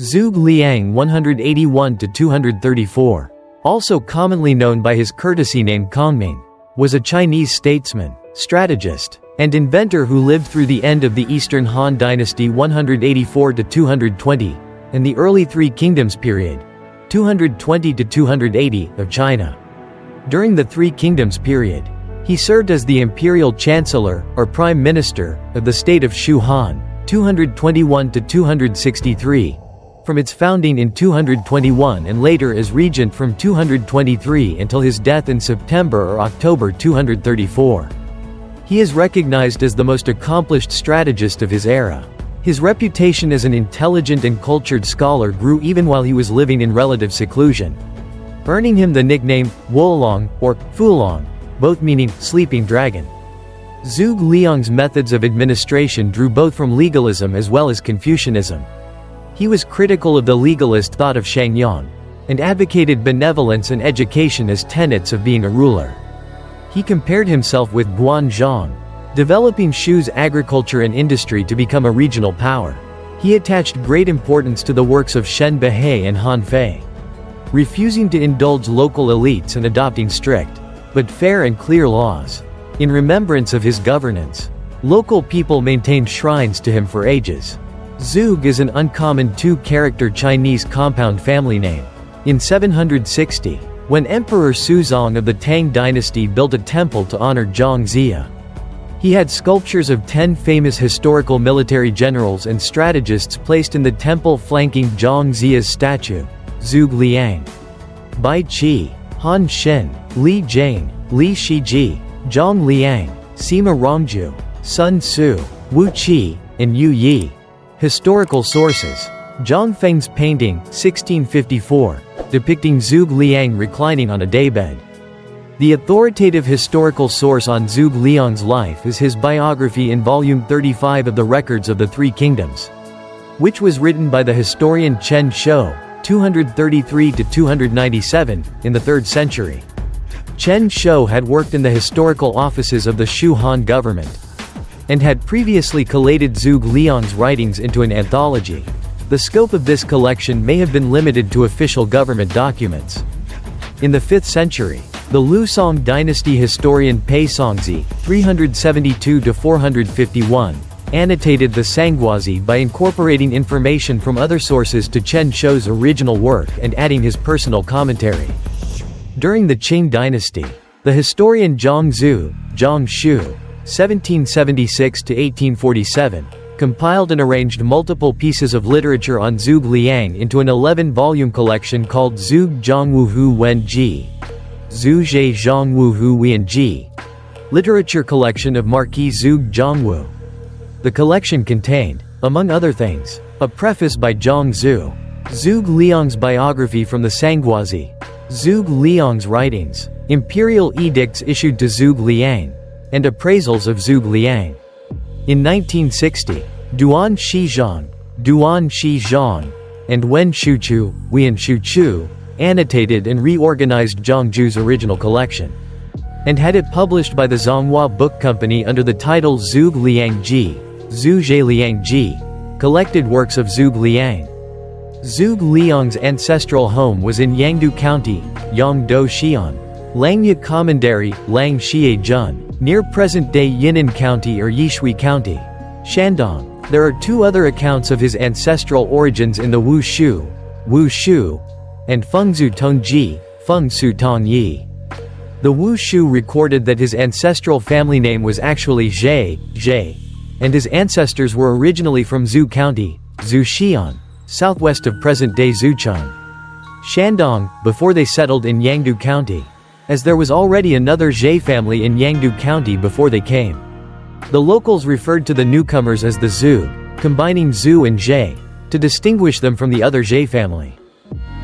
Zhuge Liang 181–234, also commonly known by his courtesy name Kongming, was a Chinese statesman, strategist, and inventor who lived through the end of the Eastern Han Dynasty 184–220 and the early Three Kingdoms period 220–280 of China. During the Three Kingdoms period, he served as the Imperial Chancellor, or Prime Minister, of the state of Shu Han 221–263, from its founding in 221 and later as regent from 223 until his death in September or October 234. He is recognized as the most accomplished strategist of his era. His reputation as an intelligent and cultured scholar grew even while he was living in relative seclusion, earning him the nickname Wolong or Fulong, both meaning sleeping dragon. Zhuge Liang's methods of administration drew both from legalism as well as Confucianism. He was critical of the legalist thought of Shangyang, and advocated benevolence and education as tenets of being a ruler. He compared himself with Guanzhong, developing Shu's agriculture and industry to become a regional power. He attached great importance to the works of Shen Behe and Han Fei, refusing to indulge local elites and adopting strict, but fair and clear laws. In remembrance of his governance, local people maintained shrines to him for ages. Zhuge is an uncommon two-character Chinese compound family name. In 760, when Emperor Suzong of the Tang dynasty built a temple to honor Zhang Zia, he had sculptures of 10 famous historical military generals and strategists placed in the temple flanking Zhang Zia's statue, Zhuge Liang, Bai Qi, Han Xin, Li Jing, Li Shiji, Zhang Liang, Sima Rongju, Sun Tzu, Wu Qi, and Yu Yi. Historical sources: Zhang Feng's painting, 1654, depicting Zhuge Liang reclining on a daybed. The authoritative historical source on Zhuge Liang's life is his biography in volume 35 of the Records of the Three Kingdoms, which was written by the historian Chen Shou, 233–297, in the 3rd century. Chen Shou had worked in the historical offices of the Shu Han government, and had previously collated Zhuge Liang's writings into an anthology. The scope of this collection may have been limited to official government documents. In the 5th century, the Lusong dynasty historian Pei Songzi, 372–451, annotated the Sangguazi by incorporating information from other sources to Chen Shou's original work and adding his personal commentary. During the Qing dynasty, the historian Zhang Zhu, Zhang Shu, 1776–1847, compiled and arranged multiple pieces of literature on Zhuge Liang into an 11-volume collection called Zhuge Zhangwuhu Wen Ji, Zhuge Zhangwuhu Wen Ji, Literature Collection of Marquis Zhuge Zhangwu. The collection contained, among other things, a preface by Zhang Zhu, Zhuge Liang's biography from the Sangguazi, Zhuge Liang's writings, imperial edicts issued to Zhuge Liang, and appraisals of Zhuge Liang. In 1960, Duan Shizhang, and Wen Shuchu, Wian Shuchu, annotated and reorganized Zhang Zhu's original collection, and had it published by the Zhonghua Book Company under the title Zhuge Liang Ji, Zhuge Liang Ji, Collected Works of Zhuge Liang. Zhuge Liang's ancestral home was in Yangdu County, Yangdou Xi'an, Langya Commandery, Lang Xie Jun, near present-day Yinnan County or Yishui County, Shandong. There are 2 other accounts of his ancestral origins in the Wushu, and Fengzu Tongji, Fengsu Tongyi. The Wushu recorded that his ancestral family name was actually Zhe, and his ancestors were originally from Zhu County, Zhuxian, southwest of present-day Zhucheng, Shandong, before they settled in Yangdu County, as there was already another Zhe family in Yangdu County before they came. The locals referred to the newcomers as the Zhuge, combining Zhu and Zhe, to distinguish them from the other Zhe family.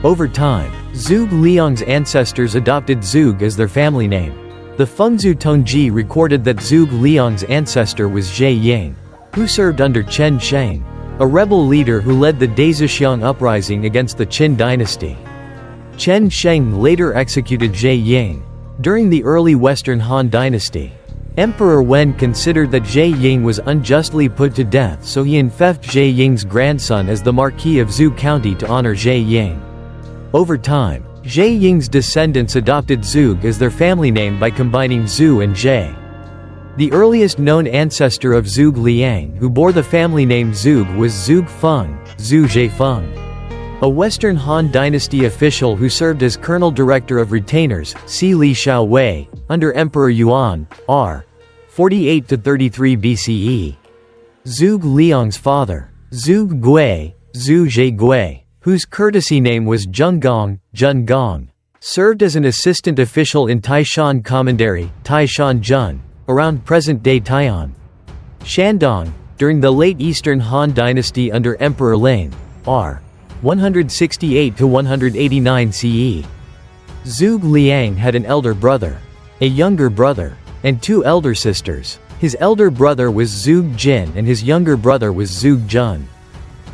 Over time, Zhuge Liang's ancestors adopted Zhuge as their family name. The Fengzu Tongji recorded that Zhuge Liang's ancestor was Zhe Ying, who served under Chen Sheng, a rebel leader who led the Dazuxiang uprising against the Qin dynasty. Chen Sheng later executed Zhe Ying during the early Western Han dynasty, Emperor Wen considered that Zhe Ying was unjustly put to death, so he enfeoffed Zhe Ying's grandson as the Marquis of Zhu County to honor Zhe Ying. Over time, Zhe Ying's descendants adopted Zhuge as their family name by combining Zhu and Zhe. The earliest known ancestor of Zhuge Liang who bore the family name Zhuge was Zhuge Feng, Zhu Zhefeng, a Western Han Dynasty official who served as Colonel Director of Retainers, Si Li Xiao Wei, under Emperor Yuan, r. 48–33 BCE. Zhuge Liang's father, Zhuge Gui, Zhu Zhe Gui, whose courtesy name was Zhengong, Jun Gong, served as an assistant official in Taishan Commandery, Taishan Jun, around present-day Tai'an. Shandong, during the late Eastern Han Dynasty under Emperor Ling, r. 168–189 CE. Zhuge Liang had an elder brother, a younger brother, and two elder sisters. His elder brother was Zhuge Jin and his younger brother was Zhuge Jun.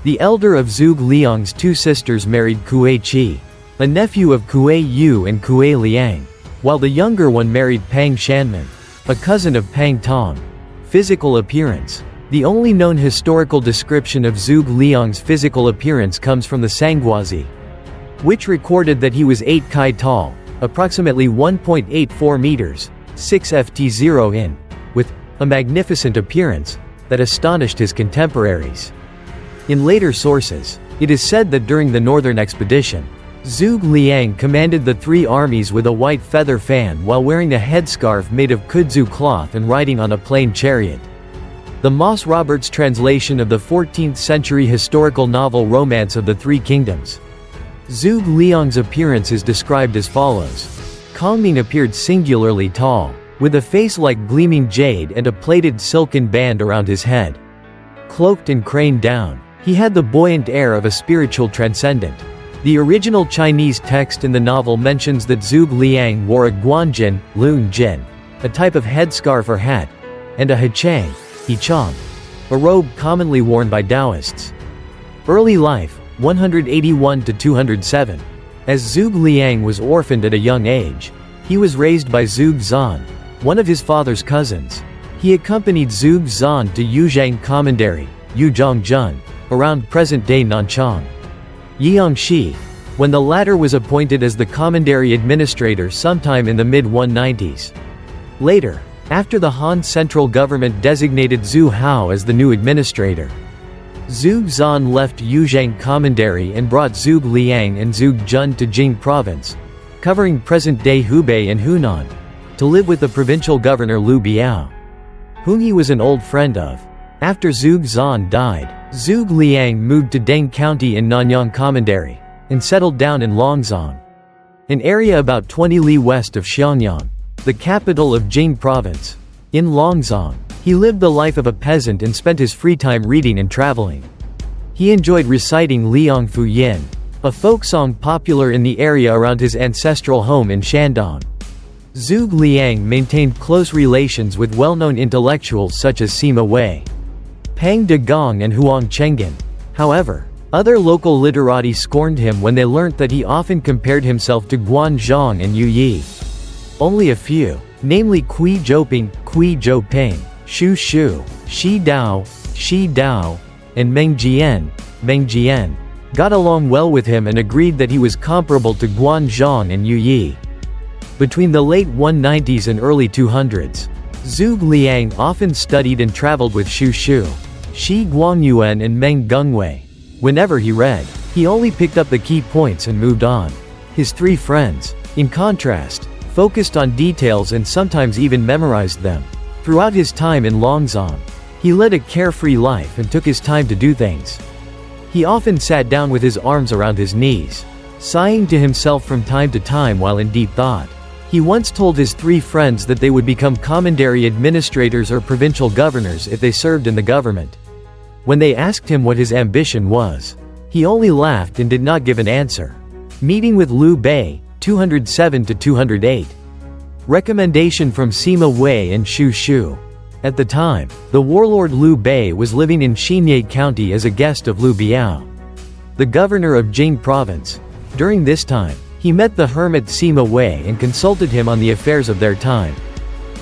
The elder of Zhuge Liang's two sisters married Kuei Qi, a nephew of Kuei Yu and Kuei Liang, while the younger one married Pang Shanman, a cousin of Pang Tong. Physical appearance. The only known historical description of Zhuge Liang's physical appearance comes from the Sangguazi, which recorded that he was 8 kai tall, approximately 1.84 meters, 6 ft 0 in, with a magnificent appearance that astonished his contemporaries. In later sources, it is said that during the northern expedition, Zhuge Liang commanded the three armies with a white feather fan while wearing a headscarf made of kudzu cloth and riding on a plain chariot. The Moss Roberts translation of the 14th-century historical novel Romance of the Three Kingdoms. Zhuge Liang's appearance is described as follows. Kongming appeared singularly tall, with a face like gleaming jade and a plaited silken band around his head. Cloaked and craned down, he had the buoyant air of a spiritual transcendent. The original Chinese text in the novel mentions that Zhuge Liang wore a guanjin, lun jin, a type of headscarf or hat, and a hechang, hichang, a robe commonly worn by Taoists. Early life, 181–207. As Zhuge Liang was orphaned at a young age, he was raised by Zhuge Zan, one of his father's cousins. He accompanied Zhuge Zan to Yuzhang Commandery, Yuzhongjun, around present-day Nanchang, Jiangxi, when the latter was appointed as the commandery administrator sometime in the mid-190s. Later, after the Han central government designated Zhu Hao as the new administrator, Zhuge Zan left Yuzhang Commandery and brought Zhuge Liang and Zhuge Jun to Jing Province, covering present-day Hubei and Hunan, to live with the provincial governor Liu Biao, whom he was an old friend of. After Zhuge Zan died, Zhuge Liang moved to Deng County in Nanyang Commandery, and settled down in Longzong, an area about 20 li west of Xiangyang, the capital of Jing Province. In Longzong, he lived the life of a peasant and spent his free time reading and traveling. He enjoyed reciting Liang Fu Yin, a folk song popular in the area around his ancestral home in Shandong. Zhuge Liang maintained close relations with well-known intellectuals such as Sima Wei, Pang De Gong and Huang Chengen. However, other local literati scorned him when they learnt that he often compared himself to Guan Zhong and Yu Yi. Only a few, namely Kui Zhouping, Kui Zhouping, Shu Shu, Shi Dao, and Meng Jian, got along well with him and agreed that he was comparable to Guan Zhong and Yu Yi. Between the late 190s and early 200s, Zhuge Liang often studied and traveled with Shu Shu, Shi Guangyuan and Meng Gungwei. Whenever he read, he only picked up the key points and moved on. His three friends, in contrast, focused on details and sometimes even memorized them. Throughout his time in Longzong, he led a carefree life and took his time to do things. He often sat down with his arms around his knees, sighing to himself from time to time while in deep thought. He once told his three friends that they would become commandery administrators or provincial governors if they served in the government. When they asked him what his ambition was, he only laughed and did not give an answer. Meeting with Liu Bei, 207–208. Recommendation from Sima Wei and Shu Shu. At the time, the warlord Liu Bei was living in Xinye County as a guest of Liu Biao, the governor of Jing Province. During this time, he met the hermit Sima Wei and consulted him on the affairs of their time.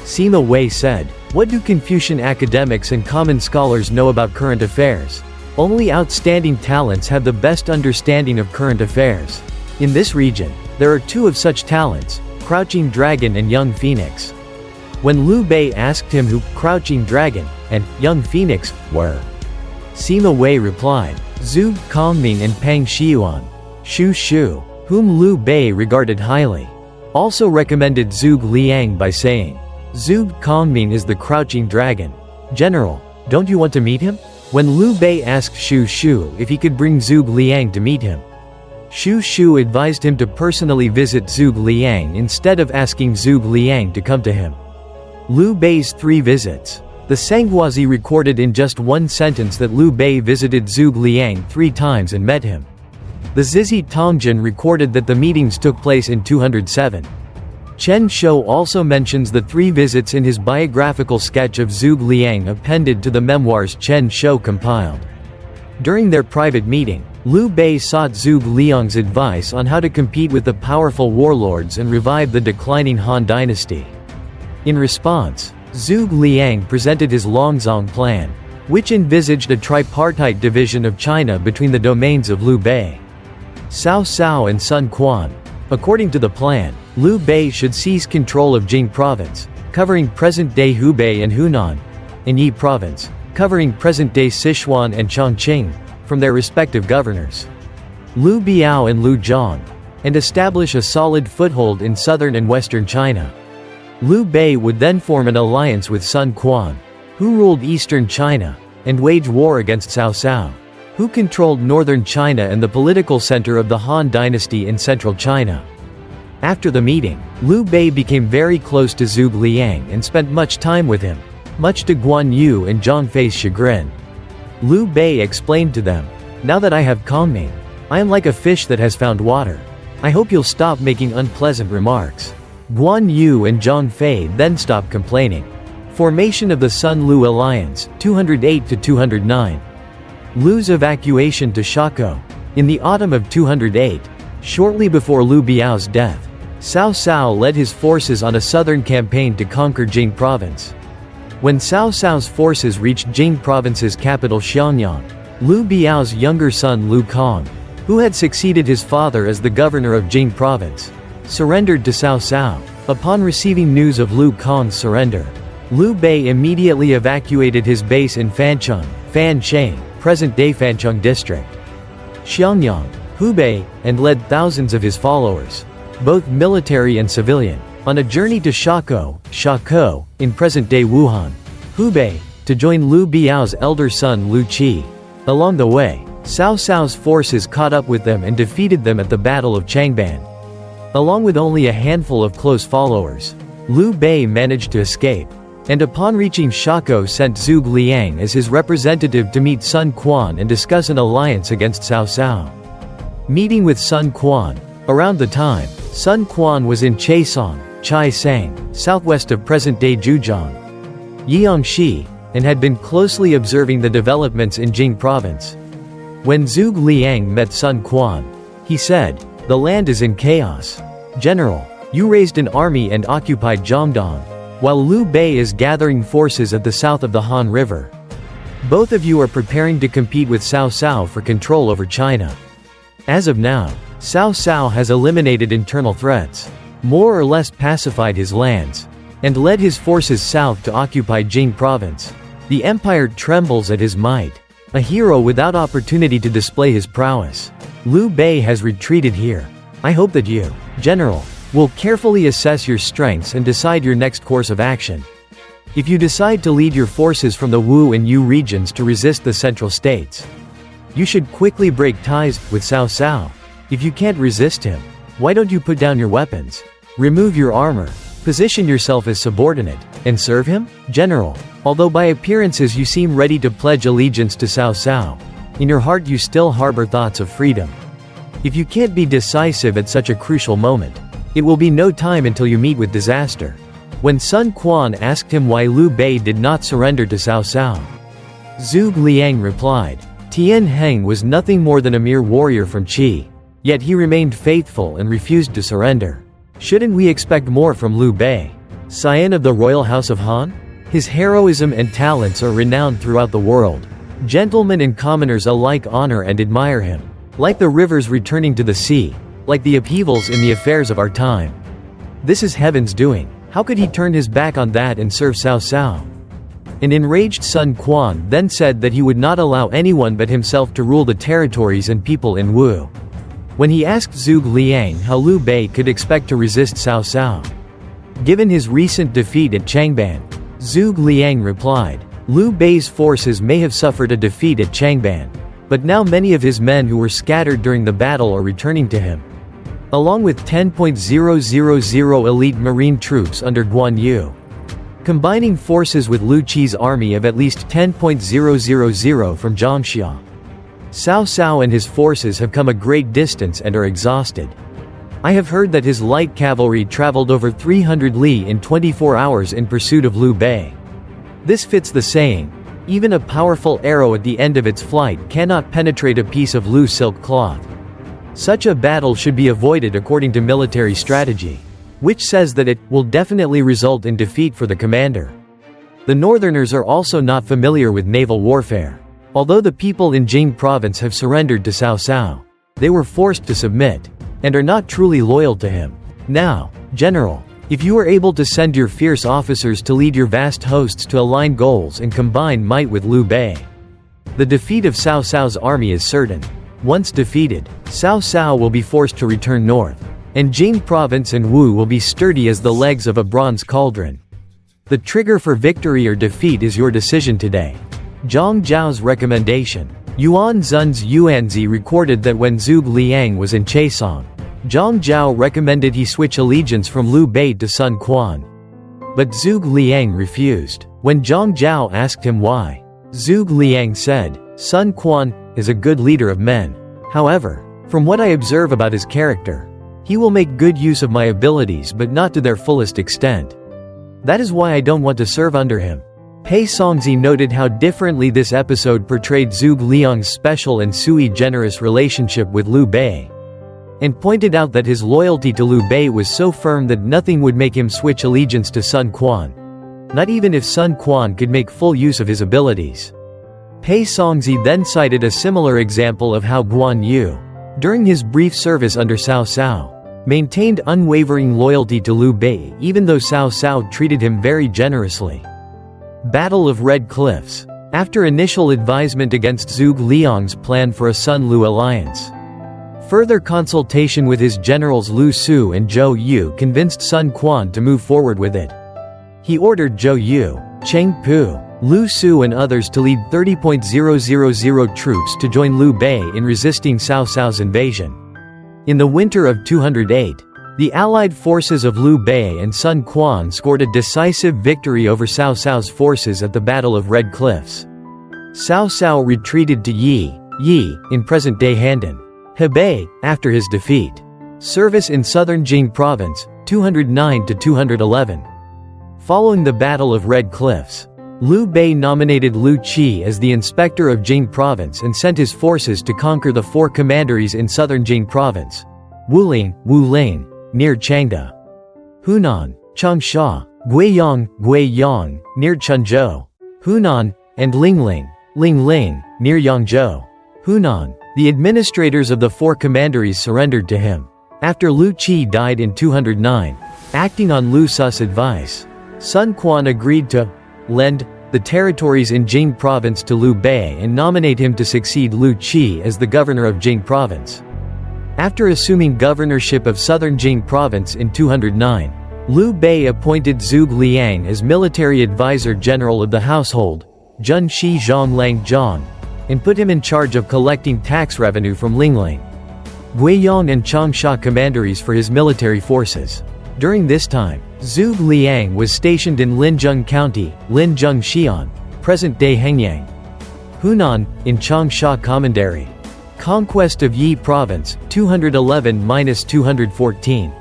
Sima Wei said, "What do Confucian academics and common scholars know about current affairs? Only outstanding talents have the best understanding of current affairs. In this region, there are two of such talents, Crouching Dragon and Young Phoenix." When Liu Bei asked him who Crouching Dragon and Young Phoenix were, Sima Wei replied, "Zhuge Kongming and Pang Xiuan." Shu, whom Liu Bei regarded highly, also recommended Zhuge Liang by saying, "Zhuge Kongming is the Crouching Dragon. General, don't you want to meet him?" When Liu Bei asked Shu if he could bring Zhuge Liang to meet him, Shu advised him to personally visit Zhuge Liang instead of asking Zhuge Liang to come to him. Liu Bei's 3 visits. The Sanghuazi recorded in just one sentence that Liu Bei visited Zhuge Liang 3 times and met him. The Zizi Tongjian recorded that the meetings took place in 207. Chen Shou also mentions the 3 visits in his biographical sketch of Zhuge Liang appended to the memoirs Chen Shou compiled. During their private meeting, Liu Bei sought Zhuge Liang's advice on how to compete with the powerful warlords and revive the declining Han dynasty. In response, Zhuge Liang presented his Longzong plan, which envisaged a tripartite division of China between the domains of Liu Bei, Cao Cao and Sun Quan. According to the plan, Liu Bei should seize control of Jing province, covering present-day Hubei and Hunan, and Yi province, covering present-day Sichuan and Chongqing, from their respective governors, Liu Biao and Liu Zhang, and establish a solid foothold in southern and western China. Liu Bei would then form an alliance with Sun Quan, who ruled eastern China, and wage war against Cao Cao, who controlled northern China and the political center of the Han dynasty in central China. After the meeting, Liu Bei became very close to Zhuge Liang and spent much time with him, much to Guan Yu and Zhang Fei's chagrin. Liu Bei explained to them, "Now that I have Kongming, I am like a fish that has found water. I hope you'll stop making unpleasant remarks." Guan Yu and Zhang Fei then stopped complaining. Formation of the Sun-Liu alliance, 208–209. Liu's evacuation to Shako. In the autumn of 208, shortly before Liu Biao's death, Cao Cao led his forces on a southern campaign to conquer Jing province. When Cao Cao's forces reached Jing province's capital Xiangyang, Liu Biao's younger son Liu Kong, who had succeeded his father as the governor of Jing province, surrendered to Cao Cao. Upon receiving news of Liu Kong's surrender, Liu Bei immediately evacuated his base in Fancheng, Fancheng, present-day Fancheng district, Xiangyang, Hubei, and led thousands of his followers, both military and civilian, on a journey to Shako, in present-day Wuhan, Hubei, to join Liu Biao's elder son Liu Qi. Along the way, Cao Cao's forces caught up with them and defeated them at the Battle of Changban. Along with only a handful of close followers, Liu Bei managed to escape, and upon reaching Shako sent Zhuge Liang as his representative to meet Sun Quan and discuss an alliance against Cao Cao. Meeting with Sun Quan. Around the time, Sun Quan was in Chaisang, Chaisang, southwest of present-day Zhejiang, Jiangxi, and had been closely observing the developments in Jing province. When Zhuge Liang met Sun Quan, he said, "The land is in chaos. General, you raised an army and occupied Jiangdong, while Liu Bei is gathering forces at the south of the Han River. Both of you are preparing to compete with Cao Cao for control over China. As of now, Cao Cao has eliminated internal threats, more or less pacified his lands, and led his forces south to occupy Jing province. The empire trembles at his might, a hero without opportunity to display his prowess. Liu Bei has retreated here. I hope that you, General, will carefully assess your strengths and decide your next course of action. If you decide to lead your forces from the Wu and Yu regions to resist the central states, you should quickly break ties with Cao Cao. If you can't resist him, why don't you put down your weapons, remove your armor, position yourself as subordinate, and serve him? General, although by appearances you seem ready to pledge allegiance to Cao Cao, in your heart you still harbor thoughts of freedom. If you can't be decisive at such a crucial moment, it will be no time until you meet with disaster." When Sun Quan asked him why Liu Bei did not surrender to Cao Cao, Zhuge Liang replied, "Tian Heng was nothing more than a mere warrior from Qi, yet he remained faithful and refused to surrender. Shouldn't we expect more from Liu Bei?" scion of the royal house of Han? His heroism and talents are renowned throughout the world. Gentlemen and commoners alike honor and admire him. Like the rivers returning to the sea, like the upheavals in the affairs of our time. This is heaven's doing. How could he turn his back on that and serve Cao Cao? An enraged Sun Quan then said that he would not allow anyone but himself to rule the territories and people in Wu. When he asked Zhuge Liang how Liu Bei could expect to resist Cao Cao, given his recent defeat at Changban, Zhuge Liang replied, Liu Bei's forces may have suffered a defeat at Changban, but now many of his men who were scattered during the battle are returning to him. Along with 10,000 elite marine troops under Guan Yu, combining forces with Liu Qi's army of at least 10,000 from Zhangxia. Cao Cao and his forces have come a great distance and are exhausted. I have heard that his light cavalry traveled over 300 li in 24 hours in pursuit of Liu Bei. This fits the saying, even a powerful arrow at the end of its flight cannot penetrate a piece of Liu silk cloth. Such a battle should be avoided according to military strategy, which says that it will definitely result in defeat for the commander. The northerners are also not familiar with naval warfare. Although the people in Jing province have surrendered to Cao Cao, they were forced to submit, and are not truly loyal to him. Now, General, if you are able to send your fierce officers to lead your vast hosts to align goals and combine might with Liu Bei, the defeat of Cao Cao's army is certain. Once defeated, Cao Cao will be forced to return north, and Jing province and Wu will be sturdy as the legs of a bronze cauldron. The trigger for victory or defeat is your decision today. Zhang Zhao's recommendation. Yuan Zun's Yuanzi recorded that when Zhuge Liang was in Chaisong, Zhang Zhao recommended he switch allegiance from Liu Bei to Sun Quan. But Zhuge Liang refused. When Zhang Zhao asked him why, Zhuge Liang said, Sun Quan is a good leader of men. However, from what I observe about his character, he will make good use of my abilities but not to their fullest extent. That is why I don't want to serve under him. Pei Songzi noted how differently this episode portrayed Zhuge Liang's special and sui generis relationship with Liu Bei, and pointed out that his loyalty to Liu Bei was so firm that nothing would make him switch allegiance to Sun Quan, not even if Sun Quan could make full use of his abilities. Pei Songzi then cited a similar example of how Guan Yu, during his brief service under Cao Cao, maintained unwavering loyalty to Liu Bei even though Cao Cao treated him very generously. Battle of Red Cliffs. After initial advisement against Zhuge Liang's plan for a Sun-Liu alliance, further consultation with his generals Lu Su and Zhou Yu convinced Sun Quan to move forward with it. He ordered Zhou Yu, Cheng Pu, Lu Su and others to lead 30,000 troops to join Liu Bei in resisting Cao Cao's invasion. In the winter of 208, the allied forces of Liu Bei and Sun Quan scored a decisive victory over Cao Cao's forces at the Battle of Red Cliffs. Cao Cao retreated to Yi in present-day Handan, Hebei, after his defeat. Service in southern Jing province, 209 to 211. Following the Battle of Red Cliffs, Liu Bei nominated Liu Qi as the inspector of Jing province and sent his forces to conquer the 4 commanderies in southern Jing province: Wuling, near Changde; Hunan, Changsha, Guiyang, near Chenzhou; Hunan, and Lingling, near Yangzhou. Hunan. The administrators of the 4 commanderies surrendered to him. After Liu Qi died in 209, acting on Lu Su's advice, Sun Quan agreed to lend the territories in Jing province to Liu Bei and nominate him to succeed Liu Qi as the governor of Jing province. After assuming governorship of southern Jing province in 209, Liu Bei appointed Zhuge Liang as military advisor general of the household, Junshi Zhonglang Zhang, and put him in charge of collecting tax revenue from Lingling, Guiyang and Changsha commanderies for his military forces. During this time, Zhuge Liang was stationed in Linzheng County, Linzheng Xi'an, present-day Hengyang. Hunan, in Changsha Commandery. Conquest of Yi Province, 211–214.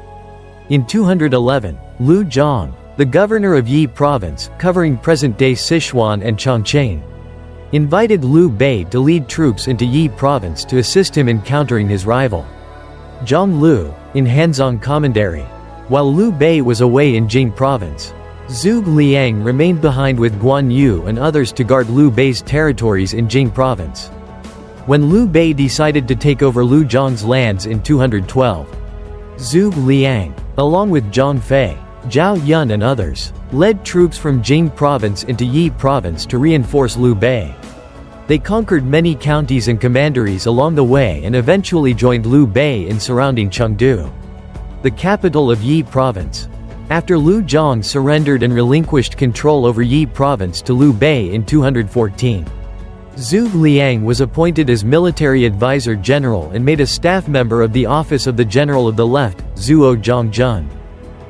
In 211, Liu Zhang, the governor of Yi Province, covering present-day Sichuan and Chongqing, invited Liu Bei to lead troops into Yi Province to assist him in countering his rival, Zhang Lu, in Hanzhong Commandery. While Liu Bei was away in Jing Province, Zhuge Liang remained behind with Guan Yu and others to guard Liu Bei's territories in Jing province. When Liu Bei decided to take over Liu Zhang's lands in 212, Zhuge Liang, along with Zhang Fei, Zhao Yun and others, led troops from Jing province into Yi province to reinforce Liu Bei. They conquered many counties and commanderies along the way and eventually joined Liu Bei in surrounding Chengdu, the capital of Yi province. After Liu Zhang surrendered and relinquished control over Yi province to Liu Bei in 214, Zhuge Liang was appointed as military advisor general and made a staff member of the office of the General of the Left, Zuo Zhongjun,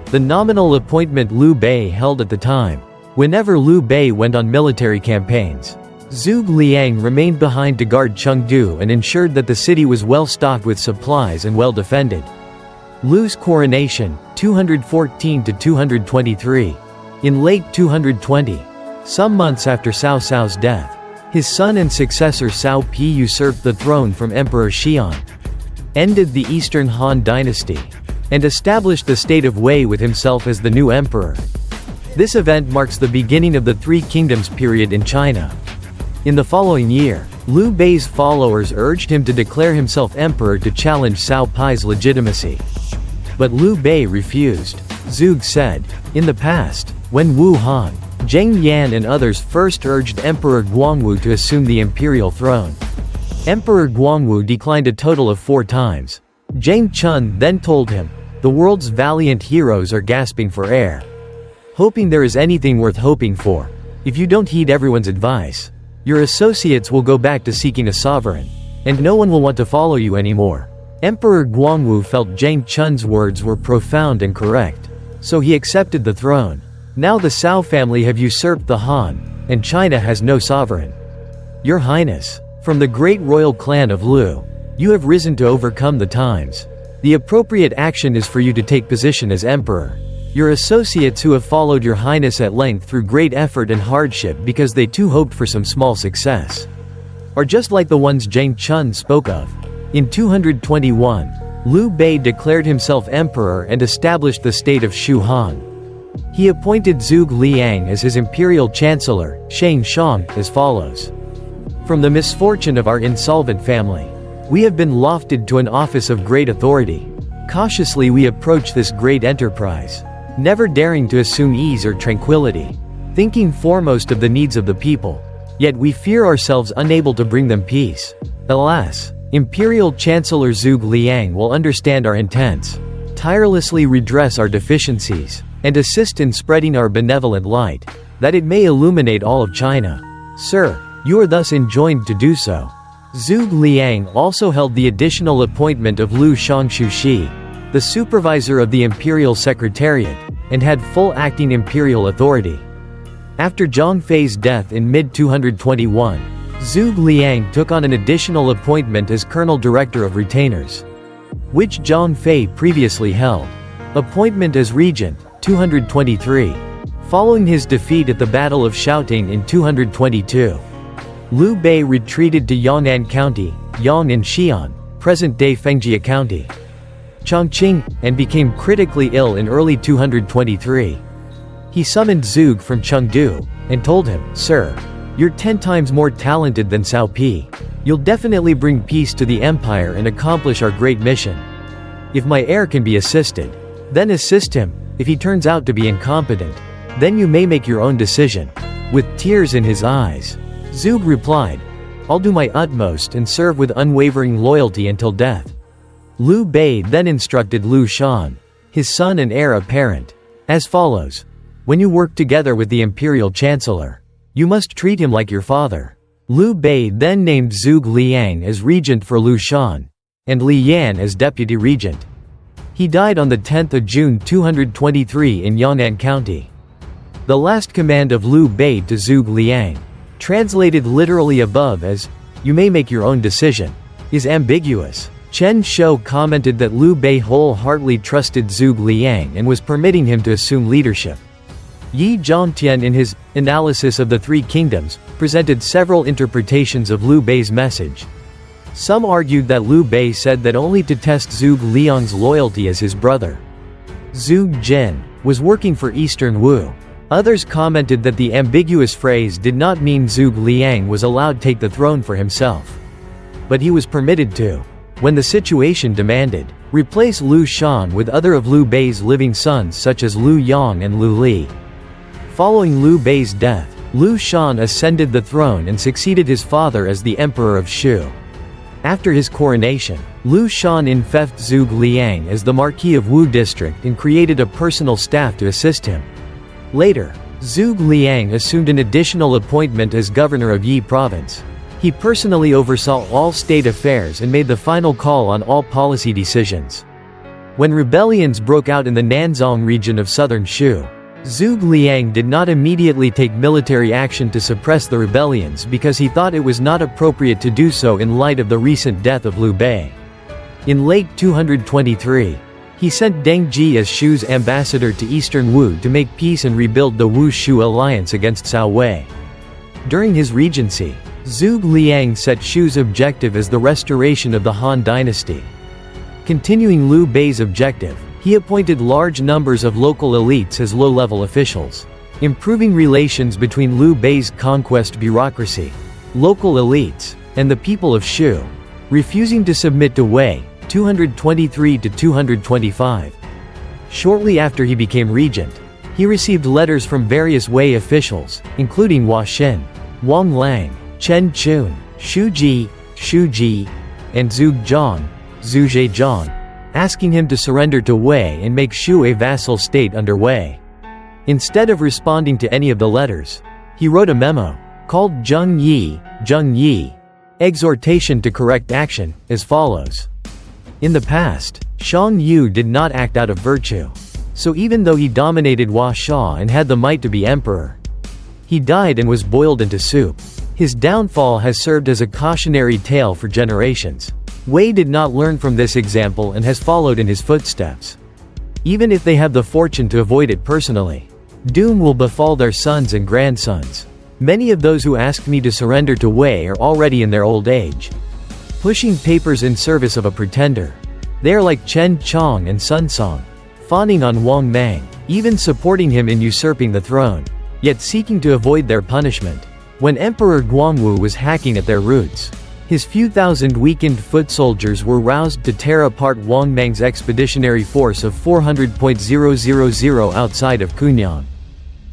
the nominal appointment Liu Bei held at the time. Whenever Liu Bei went on military campaigns, Zhuge Liang remained behind to guard Chengdu and ensured that the city was well stocked with supplies and well defended. Liu's coronation, 214–223. In late 220, some months after Cao Cao's death, his son and successor Cao Pi usurped the throne from Emperor Shu Han, ended the Eastern Han dynasty, and established the state of Wei with himself as the new emperor. This event marks the beginning of the Three Kingdoms period in China. In the following year, Liu Bei's followers urged him to declare himself emperor to challenge Cao Pi's legitimacy. But Liu Bei refused. Zhuge said, "In the past, when Wu Han, Zheng Yan and others first urged Emperor Guangwu to assume the imperial throne, Emperor Guangwu declined a total of 4 times. Zheng Chun then told him, 'The world's valiant heroes are gasping for air. Hoping there is anything worth hoping for. If you don't heed everyone's advice, your associates will go back to seeking a sovereign, and no one will want to follow you anymore.'" Emperor Guangwu felt Zheng Chun's words were profound and correct, so he accepted the throne. Now the Cao family have usurped the Han, and China has no sovereign. Your Highness, from the great royal clan of Liu, you have risen to overcome the times. The appropriate action is for you to take position as emperor. Your associates who have followed your Highness at length through great effort and hardship because they too hoped for some small success, are just like the ones Zheng Chun spoke of. In 221, Liu Bei declared himself emperor and established the state of Shu Han. He appointed Zhuge Liang as his Imperial Chancellor, Shang Shang, as follows. "From the misfortune of our insolvent family, we have been lofted to an office of great authority. Cautiously we approach this great enterprise, never daring to assume ease or tranquility, thinking foremost of the needs of the people. Yet we fear ourselves unable to bring them peace. Alas, Imperial Chancellor Zhuge Liang will understand our intents, tirelessly redress our deficiencies, and assist in spreading our benevolent light, that it may illuminate all of China. Sir, you are thus enjoined to do so." Zhuge Liang also held the additional appointment of Liu Shangshushi, the supervisor of the Imperial Secretariat, and had full acting imperial authority. After Zhang Fei's death in mid-221, Zhuge Liang took on an additional appointment as Colonel Director of Retainers, which Zhang Fei previously held. Appointment as Regent, 223. Following his defeat at the Battle of Xiaoting in 222, Liu Bei retreated to Yong'an County, Yang and Xi'an, present-day Fengjia County, Chongqing, and became critically ill in early 223. He summoned Zhuge from Chengdu, and told him, "Sir, you're 10 times more talented than Cao Pi. You'll definitely bring peace to the empire and accomplish our great mission. If my heir can be assisted, then assist him. If he turns out to be incompetent, then you may make your own decision." With tears in his eyes, Zhuge replied, "I'll do my utmost and serve with unwavering loyalty until death." Liu Bei then instructed Liu Shan, his son and heir apparent, as follows. "When you work together with the Imperial Chancellor, you must treat him like your father." Liu Bei then named Zhuge Liang as regent for Liu Shan, and Li Yan as deputy regent. He died on the 10th of June 223 in Yong'an County. The last command of Liu Bei to Zhuge Liang, translated literally above as, "You may make your own decision," is ambiguous. Chen Shou commented that Liu Bei wholeheartedly trusted Zhuge Liang and was permitting him to assume leadership. Yi Zhongtian in his analysis of the Three Kingdoms, presented several interpretations of Liu Bei's message. Some argued that Liu Bei said that only to test Zhuge Liang's loyalty as his brother, Zhuge Jin, was working for Eastern Wu. Others commented that the ambiguous phrase did not mean Zhuge Liang was allowed to take the throne for himself. But he was permitted to, when the situation demanded, replace Liu Shan with other of Liu Bei's living sons such as Liu Yang and Liu Li. Following Liu Bei's death, Liu Shan ascended the throne and succeeded his father as the Emperor of Shu. After his coronation, Liu Shan infected Zhuge Liang as the Marquis of Wu district and created a personal staff to assist him. Later, Zhuge Liang assumed an additional appointment as governor of Yi province. He personally oversaw all state affairs and made the final call on all policy decisions. When rebellions broke out in the Nanzhong region of southern Shu, Zhuge Liang did not immediately take military action to suppress the rebellions because he thought it was not appropriate to do so in light of the recent death of Liu Bei. In late 223, he sent Deng Ji as Shu's ambassador to eastern Wu to make peace and rebuild the Wu-Shu alliance against Cao Wei. During his regency, Zhuge Liang set Shu's objective as the restoration of the Han dynasty. Continuing Liu Bei's objective, he appointed large numbers of local elites as low-level officials, improving relations between Liu Bei's conquest bureaucracy, local elites, and the people of Shu, refusing to submit to Wei, 223–225. Shortly after he became regent, he received letters from various Wei officials, including Hua Xin, Wang Lang, Chen Chun, Shu Ji, and Zhuge Zhang, asking him to surrender to Wei and make Shu a vassal state under Wei. Instead of responding to any of the letters, he wrote a memo, called Zheng Yi, exhortation to correct action, as follows. In the past, Shang Yu did not act out of virtue. So even though he dominated Hua Sha and had the might to be emperor, he died and was boiled into soup. His downfall has served as a cautionary tale for generations. Wei did not learn from this example and has followed in his footsteps. Even if they have the fortune to avoid it personally, doom will befall their sons and grandsons. Many of those who asked me to surrender to Wei are already in their old age, pushing papers in service of a pretender. They are like Chen Chong and Sun Song, fawning on Wang Mang, even supporting him in usurping the throne, yet seeking to avoid their punishment. When Emperor Guangwu was hacking at their roots, his few thousand weakened foot soldiers were roused to tear apart Wang Mang's expeditionary force of 400,000 outside of Kunyang.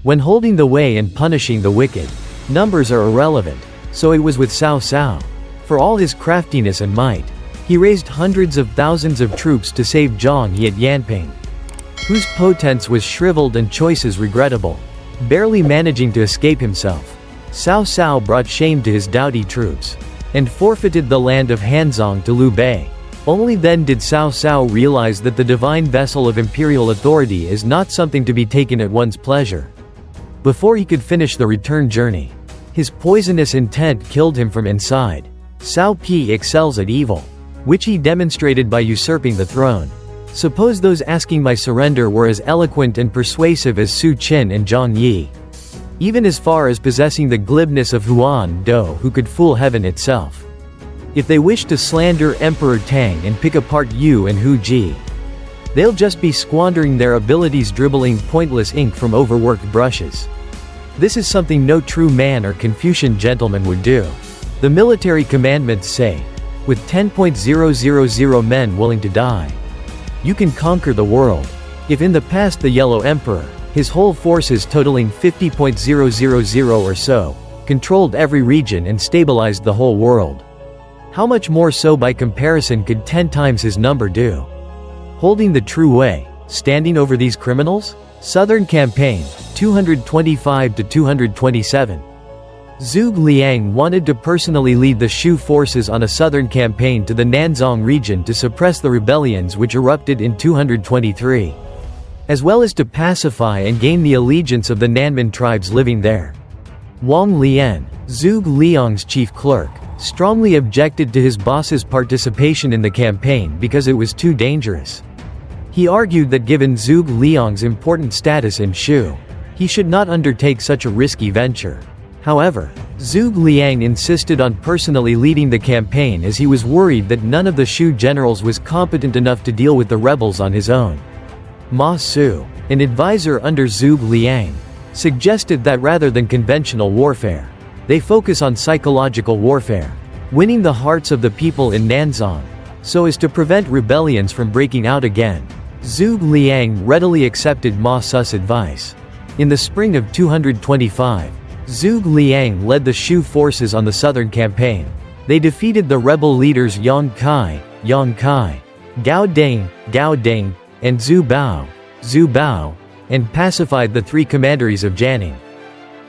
When holding the Wei and punishing the wicked, numbers are irrelevant, so it was with Cao Cao. For all his craftiness and might, he raised hundreds of thousands of troops to save Zhang Yi at Yanping, whose potence was shriveled and choices regrettable. Barely managing to escape himself, Cao Cao brought shame to his doughty troops, and forfeited the land of Hanzong to Liu Bei. Only then did Cao Cao realize that the divine vessel of imperial authority is not something to be taken at one's pleasure. Before he could finish the return journey, his poisonous intent killed him from inside. Cao Pi excels at evil, which he demonstrated by usurping the throne. Suppose those asking my surrender were as eloquent and persuasive as Su Qin and Zhang Yi, even as far as possessing the glibness of Huan Do, who could fool heaven itself. If they wish to slander Emperor Tang and pick apart Yu and Hu Ji, they'll just be squandering their abilities dribbling pointless ink from overworked brushes. This is something no true man or Confucian gentleman would do. The military commandments say, with 10,000 men willing to die, you can conquer the world. If in the past the Yellow Emperor, his whole forces totaling 50,000 or so, controlled every region and stabilized the whole world, how much more so by comparison could 10 times his number do? Holding the true way, standing over these criminals? Southern Campaign, 225–227. Zhuge Liang wanted to personally lead the Shu forces on a southern campaign to the Nanzhong region to suppress the rebellions which erupted in 223, as well as to pacify and gain the allegiance of the Nanman tribes living there. Wang Lian, Zhuge Liang's chief clerk, strongly objected to his boss's participation in the campaign because it was too dangerous. He argued that given Zhuge Liang's important status in Shu, he should not undertake such a risky venture. However, Zhuge Liang insisted on personally leading the campaign as he was worried that none of the Shu generals was competent enough to deal with the rebels on his own. Ma Su, an advisor under Zhuge Liang, suggested that rather than conventional warfare, they focus on psychological warfare, winning the hearts of the people in Nanzhong, so as to prevent rebellions from breaking out again. Zhuge Liang readily accepted Ma Su's advice. In the spring of 225, Zhuge Liang led the Shu forces on the southern campaign. They defeated the rebel leaders Yang Kai, Gao Ding, and Zhu Bao, and pacified the three commanderies of Jianing,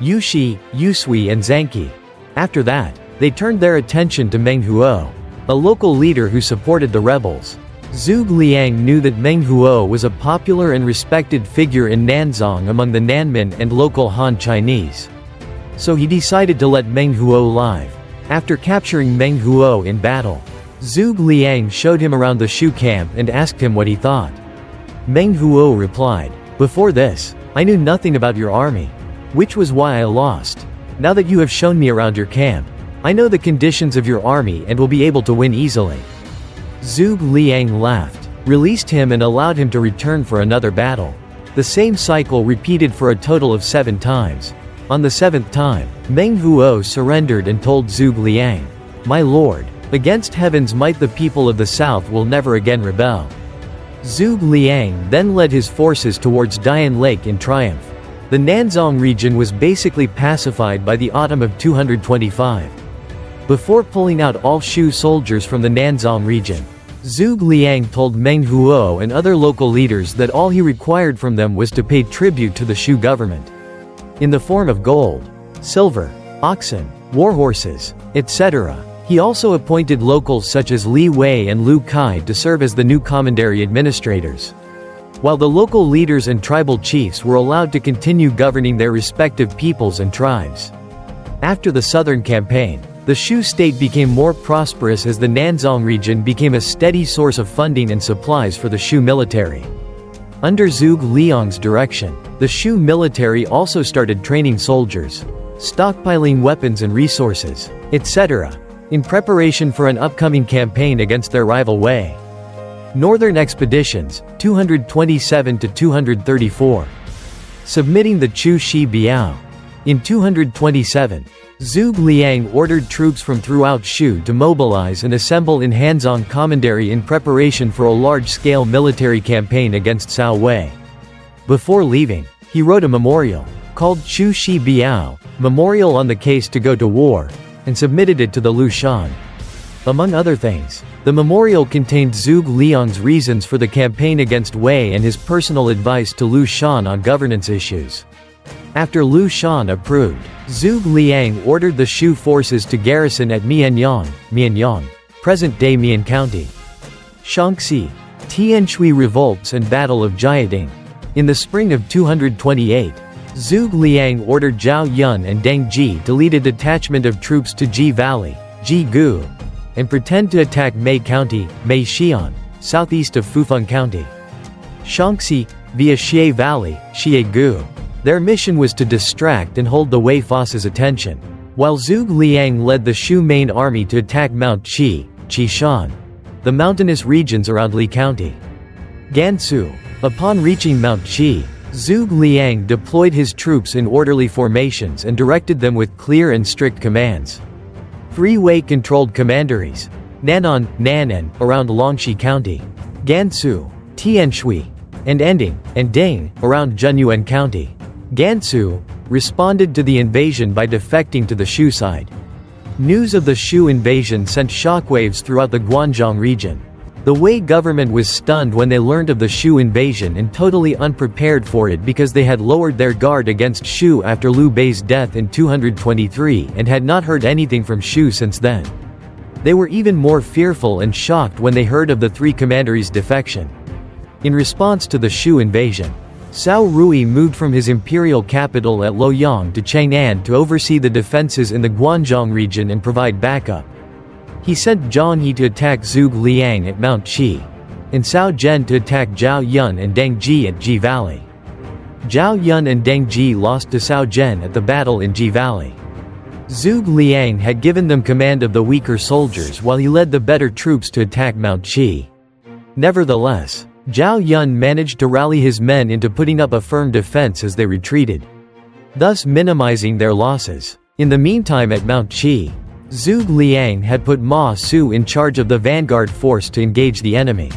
Yuxi, Yusui and Zhangqi. After that, they turned their attention to Meng Huo, a local leader who supported the rebels. Zhuge Liang knew that Meng Huo was a popular and respected figure in Nanzhong among the Nanmen and local Han Chinese. So he decided to let Meng Huo live. After capturing Meng Huo in battle, Zhuge Liang showed him around the Shu camp and asked him what he thought. Meng Huo replied, "Before this, I knew nothing about your army, which was why I lost. Now that you have shown me around your camp, I know the conditions of your army and will be able to win easily." Zhuge Liang laughed, released him and allowed him to return for another battle. The same cycle repeated for a total of 7 times. On the 7th time, Meng Huo surrendered and told Zhuge Liang, "My lord, against heaven's might the people of the south will never again rebel." Zhuge Liang then led his forces towards Dian Lake in triumph. The Nanzhong region was basically pacified by the autumn of 225. Before pulling out all Shu soldiers from the Nanzhong region, Zhuge Liang told Meng Huo and other local leaders that all he required from them was to pay tribute to the Shu government, in the form of gold, silver, oxen, war horses, etc. He also appointed locals such as Li Wei and Lu Kai to serve as the new commandery administrators, while the local leaders and tribal chiefs were allowed to continue governing their respective peoples and tribes. After the southern campaign, the Shu state became more prosperous as the Nanzhong region became a steady source of funding and supplies for the Shu military. Under Zhuge Liang's direction, the Shu military also started training soldiers, stockpiling weapons and resources, etc., in preparation for an upcoming campaign against their rival Wei. Northern Expeditions, 227 to 234. Submitting the Chu Shi Biao. In 227, Zhuge Liang ordered troops from throughout Shu to mobilize and assemble in Hanzhong Commandery in preparation for a large-scale military campaign against Cao Wei. Before leaving, he wrote a memorial, called Chu Shi Biao, Memorial on the Case to Go to War, and submitted it to the Lu Shan. Among other things, the memorial contained Zhuge Liang's reasons for the campaign against Wei and his personal advice to Lu Shan on governance issues. After Lu Shan approved, Zhuge Liang ordered the Shu forces to garrison at Mianyang, present-day Mian County. Shaanxi, Tianshui revolts and Battle of Jiading. In the spring of 228, Zhuge Liang ordered Zhao Yun and Deng Ji to lead a detachment of troops to Ji Valley, Ji-gu, and pretend to attack Mei County, Mei Xian, southeast of Fufeng County. Shaanxi, via Xie Valley, Xie-gu. Their mission was to distract and hold the Wei forces' attention, while Zhuge Liang led the Shu main army to attack Mount Qishan, the mountainous regions around Li County. Gansu. Upon reaching Mount Qi, Zhuge Liang deployed his troops in orderly formations and directed them with clear and strict commands. 3 Wei-controlled commanderies, Nanan, around Longxi County, Gansu, Tianshui, and Ding, around Zhenyuan County. Gansu responded to the invasion by defecting to the Shu side. News of the Shu invasion sent shockwaves throughout the Guanzhong region. The Wei government was stunned when they learned of the Shu invasion and totally unprepared for it because they had lowered their guard against Shu after Liu Bei's death in 223 and had not heard anything from Shu since then. They were even more fearful and shocked when they heard of the 3 commanderies' defection. In response to the Shu invasion, Cao Rui moved from his imperial capital at Luoyang to Chang'an to oversee the defenses in the Guanzhong region and provide backup. He sent Zhang He to attack Zhuge Liang at Mount Qi, and Cao Zhen to attack Zhao Yun and Deng Ji at Ji Valley. Zhao Yun and Deng Ji lost to Cao Zhen at the battle in Ji Valley. Zhuge Liang had given them command of the weaker soldiers while he led the better troops to attack Mount Qi. Nevertheless, Zhao Yun managed to rally his men into putting up a firm defense as they retreated. thus minimizing their losses. In the meantime at Mount Qi, Zhuge Liang had put Ma Su in charge of the vanguard force to engage the enemy.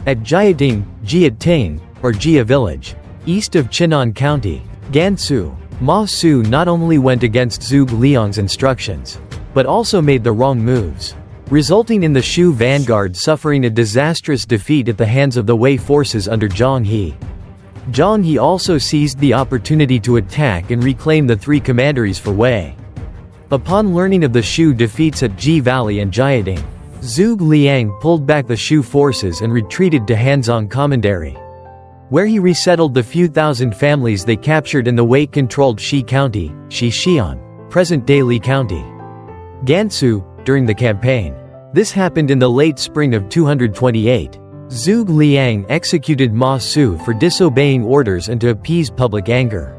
At Jiating, or Jia village, east of Chinan County, Gansu, Ma Su not only went against Zhuge Liang's instructions, but also made the wrong moves, resulting in the Shu vanguard suffering a disastrous defeat at the hands of the Wei forces under Zhang He. Zhang He also seized the opportunity to attack and reclaim the three commanderies for Wei. Upon learning of the Shu defeats at Ji Valley and Jiating, Zhuge Liang pulled back the Shu forces and retreated to Hanzhong Commandery, where he resettled the few thousand families they captured in the Wei-controlled Shi County, Xian, present-day Li County, Gansu, during the campaign. This happened in the late spring of 228. Zhuge Liang executed Ma Su for disobeying orders and to appease public anger.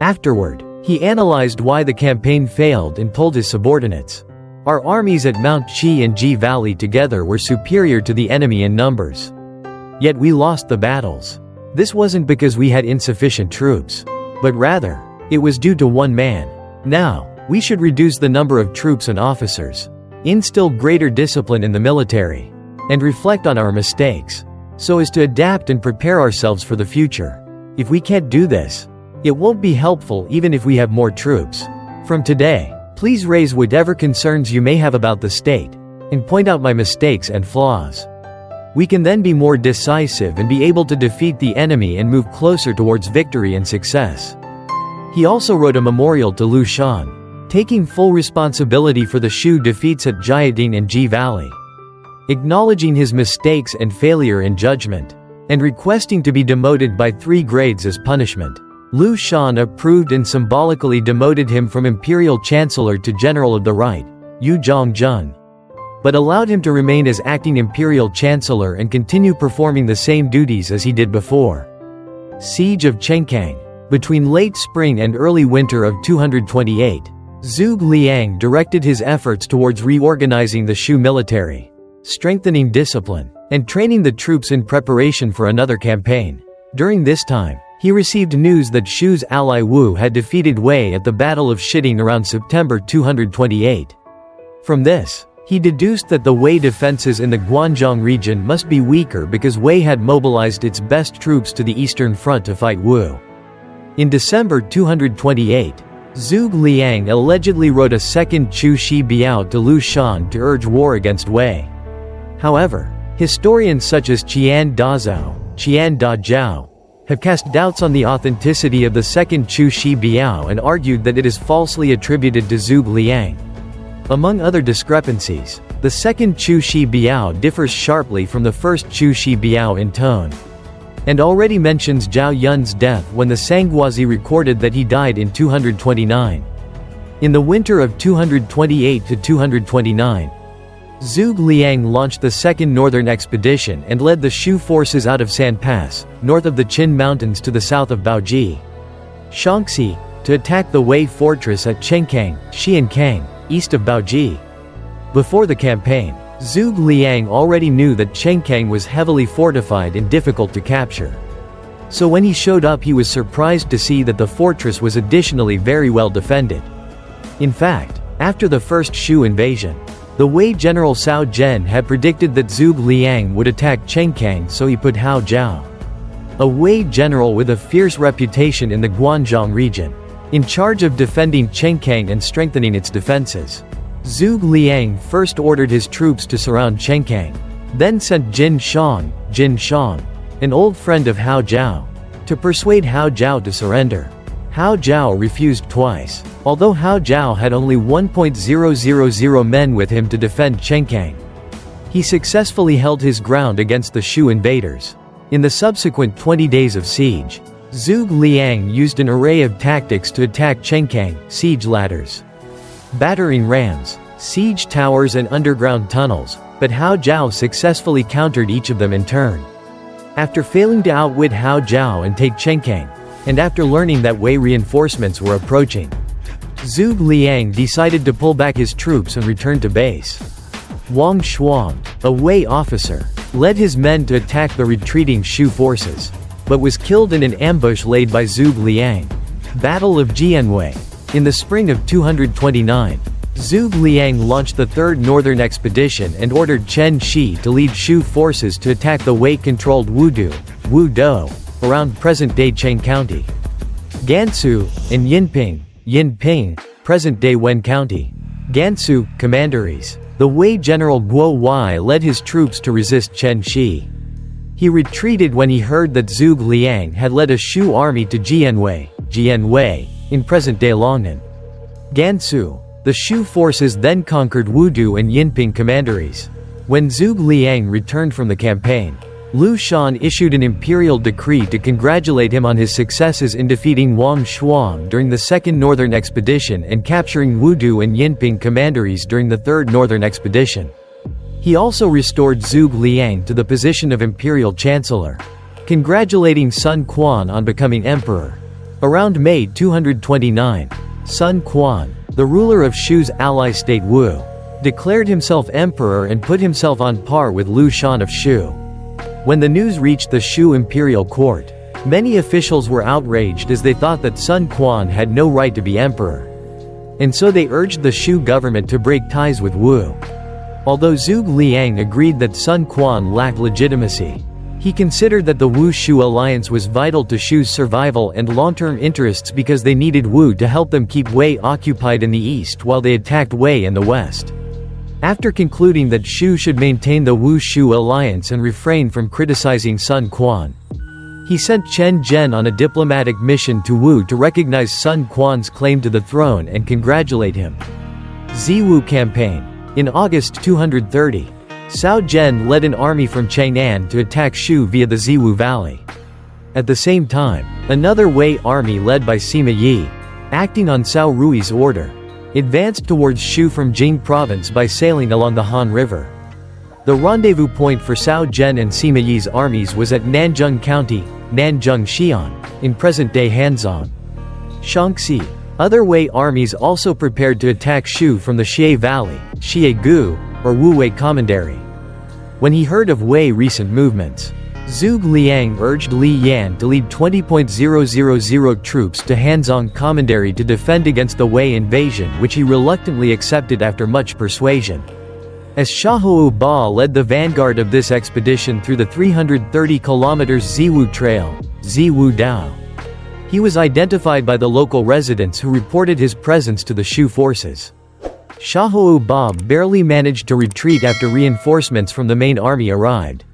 Afterward, he analyzed why the campaign failed and told his subordinates, "Our armies at Mount Qi and Ji Valley together were superior to the enemy in numbers. Yet we lost the battles. This wasn't because we had insufficient troops, but rather, it was due to one man. Now, we should reduce the number of troops and officers, instill greater discipline in the military, and reflect on our mistakes, so as to adapt and prepare ourselves for the future. If we can't do this, it won't be helpful even if we have more troops. From today, please raise whatever concerns you may have about the state, and point out my mistakes and flaws. We can then be more decisive and be able to defeat the enemy and move closer towards victory and success." He also wrote a memorial to Lu Shan, taking full responsibility for the Shu defeats at Jiating and Ji Valley, acknowledging his mistakes and failure in judgment, and requesting to be demoted by 3 grades as punishment. Lu Shan approved and symbolically demoted him from Imperial Chancellor to General of the Right, Yu Zhongjun, but allowed him to remain as acting Imperial Chancellor and continue performing the same duties as he did before. Siege of Chenkang. Between late spring and early winter of 228, Zhuge Liang directed his efforts towards reorganizing the Shu military, strengthening discipline, and training the troops in preparation for another campaign. During this time, he received news that Shu's ally Wu had defeated Wei at the Battle of Shiting around September 228. From this, he deduced that the Wei defenses in the Guanzhong region must be weaker because Wei had mobilized its best troops to the eastern front to fight Wu. In December 228, Zhuge Liang allegedly wrote a second Chu Shi Biao to Lu Shan to urge war against Wei. However, historians such as Qian Dazhao, Qian Dazhao, have cast doubts on the authenticity of the second Chu Shi Biao and argued that it is falsely attributed to Zhuge Liang. Among other discrepancies, the second Chu Shi Biao differs sharply from the first Chu Shi Biao in tone, and already mentions Zhao Yun's death when the Sangguazi recorded that he died in 229. In the winter of 228 to 229, Zhuge Liang launched the Second Northern Expedition and led the Shu forces out of San Pass, north of the Qin Mountains to the south of Baoji, Shaanxi, to attack the Wei fortress at Chenkang, Xiankang, east of Baoji. Before the campaign, Zhuge Liang already knew that Chenkang was heavily fortified and difficult to capture. So when he showed up, he was surprised to see that the fortress was additionally very well defended. In fact, after the first Shu invasion, the Wei general Cao Zhen had predicted that Zhuge Liang would attack Chenkang, so he put Hao Zhao, a Wei general with a fierce reputation in the Guanzhong region, in charge of defending Chenkang and strengthening its defenses. Zhuge Liang first ordered his troops to surround Chenkang, then sent Jin Shang, an old friend of Hao Zhao, to persuade Hao Zhao to surrender. Hao Zhao refused twice, although Hao Zhao had only 1,000 men with him to defend Chenkang. He successfully held his ground against the Shu invaders. In the subsequent 20 days of siege, Zhuge Liang used an array of tactics to attack Chenkang: siege ladders, battering rams, siege towers and underground tunnels, but Hao Zhao successfully countered each of them in turn. After failing to outwit Hao Zhao and take Chenkang, and after learning that Wei reinforcements were approaching, Zhuge Liang decided to pull back his troops and return to base. Wang Shuang, a Wei officer, led his men to attack the retreating Shu forces, but was killed in an ambush laid by Zhuge Liang. Battle of Jianwei. In the spring of 229, Zhuge Liang launched the Third Northern Expedition and ordered Chen Shi to lead Shu forces to attack the Wei-controlled Wudou, around present-day Cheng County. Gansu, and Yinping, present-day Wen County. Gansu, commanderies. The Wei general Guo Wai led his troops to resist Chen Shi. He retreated when he heard that Zhuge Liang had led a Shu army to Jianwei, in present-day Longnan. Gansu. The Shu forces then conquered Wudou and Yinping commanderies. When Zhuge Liang returned from the campaign, Liu Shan issued an imperial decree to congratulate him on his successes in defeating Wang Shuang during the Second Northern Expedition and capturing Wudou and Yinping commanderies during the Third Northern Expedition. He also restored Zhuge Liang to the position of Imperial Chancellor, congratulating Sun Quan on becoming emperor. Around May 229, Sun Quan, the ruler of Shu's ally state Wu, declared himself emperor and put himself on par with Liu Shan of Shu. When the news reached the Shu imperial court, many officials were outraged as they thought that Sun Quan had no right to be emperor. And so they urged the Shu government to break ties with Wu. Although Zhuge Liang agreed that Sun Quan lacked legitimacy, he considered that the Wu-Shu alliance was vital to Shu's survival and long-term interests because they needed Wu to help them keep Wei occupied in the east while they attacked Wei in the west. After concluding that Shu should maintain the Wu-Shu alliance and refrain from criticizing Sun Quan, he sent Chen Zhen on a diplomatic mission to Wu to recognize Sun Quan's claim to the throne and congratulate him. Ziwu Campaign. In August 230, Cao Zhen led an army from Chang'an to attack Shu via the Ziwu Valley. At the same time, another Wei army led by Sima Yi, acting on Cao Rui's order, advanced towards Shu from Jing province by sailing along the Han River. The rendezvous point for Cao Zhen and Sima Yi's armies was at Nanjing County, Nanjing Xi'an, in present-day Hanzhong. Shaanxi. Other Wei armies also prepared to attack Shu from the Xie Valley, Xiegu, or Wu-Wei Commandery. When he heard of Wei recent movements, Zhuge Liang urged Li Yan to lead 20,000 troops to Hanzhong Commandery to defend against the Wei invasion, which he reluctantly accepted after much persuasion. As Xiahou Ba led the vanguard of this expedition through the 330 km Ziwu Trail, Ziwu Dao, he was identified by the local residents who reported his presence to the Shu forces. Xiahou Ba barely managed to retreat after reinforcements from the main army arrived.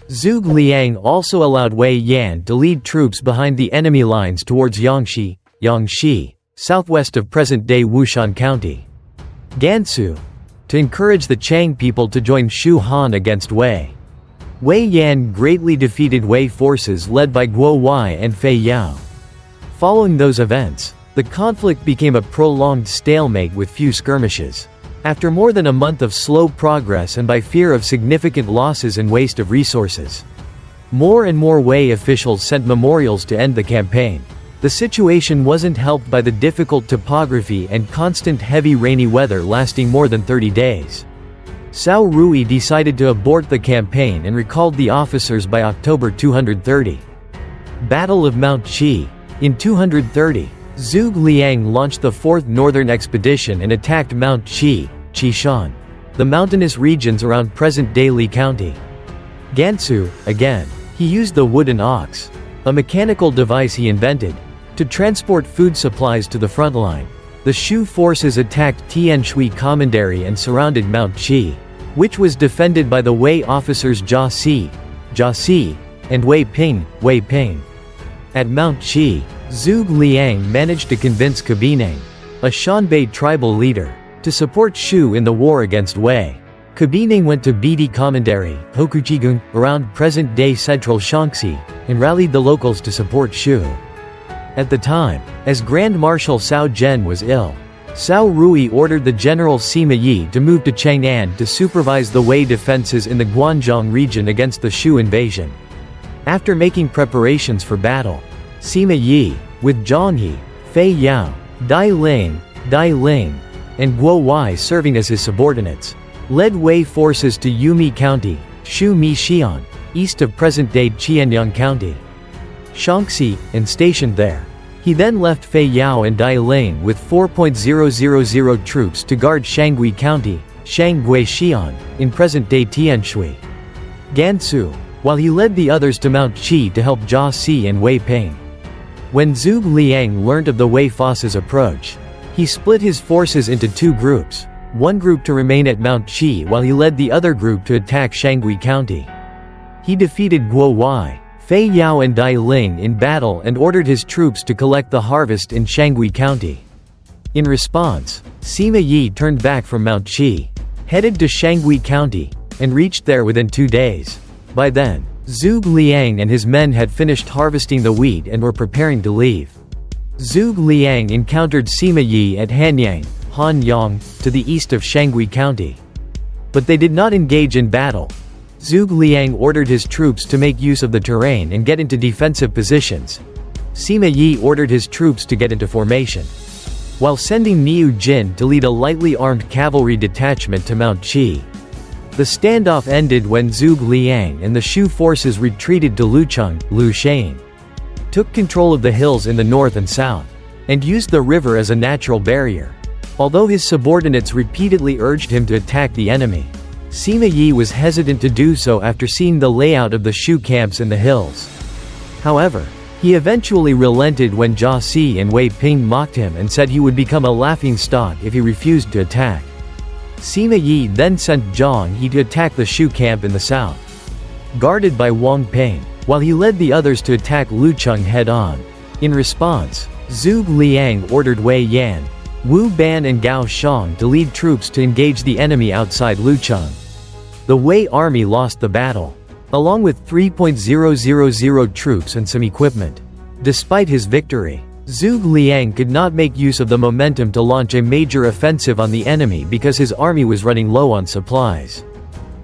Zhuge Liang also allowed Wei Yan to lead troops behind the enemy lines towards Yangshi, southwest of present-day Wushan County. Gansu. To encourage the Chang people to join Shu Han against Wei. Wei Yan greatly defeated Wei forces led by Guo Wai and Fei Yao. Following those events, the conflict became a prolonged stalemate with few skirmishes. After more than a month of slow progress and by fear of significant losses and waste of resources, more and more Wei officials sent memorials to end the campaign. The situation wasn't helped by the difficult topography and constant heavy rainy weather lasting more than 30 days. Cao Rui decided to abort the campaign and recalled the officers by October 230. Battle of Mount Qi. In 230, Zhuge Liang launched the Fourth Northern Expedition and attacked Mount Qishan, the mountainous regions around present-day Li County. Gansu, again, he used the wooden ox, a mechanical device he invented, to transport food supplies to the front line. The Shu forces attacked Tianshui Commandery and surrounded Mount Qi, which was defended by the Wei officers Jia Si, and Wei Ping. At Mount Qi, Zhuge Liang managed to convince Kongming, a Shanbei tribal leader, to support Shu in the war against Wei. Kongming went to Bidi Commandery, Hokuchigung, around present-day central Shaanxi, and rallied the locals to support Shu. At the time, as Grand Marshal Cao Zhen was ill, Cao Rui ordered the general Sima Yi to move to Chang'an to supervise the Wei defenses in the Guanzhong region against the Shu invasion. After making preparations for battle, Sima Yi, with Zhang He, Fei Yao, Dai Ling, and Guo Wai serving as his subordinates, led Wei forces to Yumi County, Shu Mi Xi'an, east of present-day Qianyang County, Shaanxi, and stationed there. He then left Fei Yao and Dai Ling with 4,000 troops to guard Shangui County, Shanggui Xi'an, in present-day Tianshui, Gansu, while he led the others to Mount Qi to help Jia Si and Wei Ping. When Zhuge Liang learnt of the Wei forces' approach, he split his forces into two groups, one group to remain at Mount Qi while he led the other group to attack Shangui County. He defeated Guo Wai, Fei Yao and Dai Ling in battle and ordered his troops to collect the harvest in Shangui County. In response, Sima Yi turned back from Mount Qi, headed to Shangui County, and reached there within 2 days. By then, Zhuge Liang and his men had finished harvesting the wheat and were preparing to leave. Zhuge Liang encountered Sima Yi at Hanyang, Hanyang, to the east of Shangui County. But they did not engage in battle. Zhuge Liang ordered his troops to make use of the terrain and get into defensive positions. Sima Yi ordered his troops to get into formation, while sending Niu Jin to lead a lightly armed cavalry detachment to Mount Qi. The standoff ended when Zhuge Liang and the Shu forces retreated to Lucheng, Lushan, took control of the hills in the north and south, and used the river as a natural barrier. Although his subordinates repeatedly urged him to attack the enemy, Sima Yi was hesitant to do so after seeing the layout of the Shu camps in the hills. However, he eventually relented when Jia Si and Wei Ping mocked him and said he would become a laughingstock if he refused to attack. Sima Yi then sent Zhang He to attack the Shu camp in the south, guarded by Wang Ping, while he led the others to attack Lucheng head-on. In response, Zhuge Liang ordered Wei Yan, Wu Ban and Gao Shang to lead troops to engage the enemy outside Lucheng. The Wei army lost the battle, along with 3,000 troops and some equipment. Despite his victory, Zhuge Liang could not make use of the momentum to launch a major offensive on the enemy because his army was running low on supplies.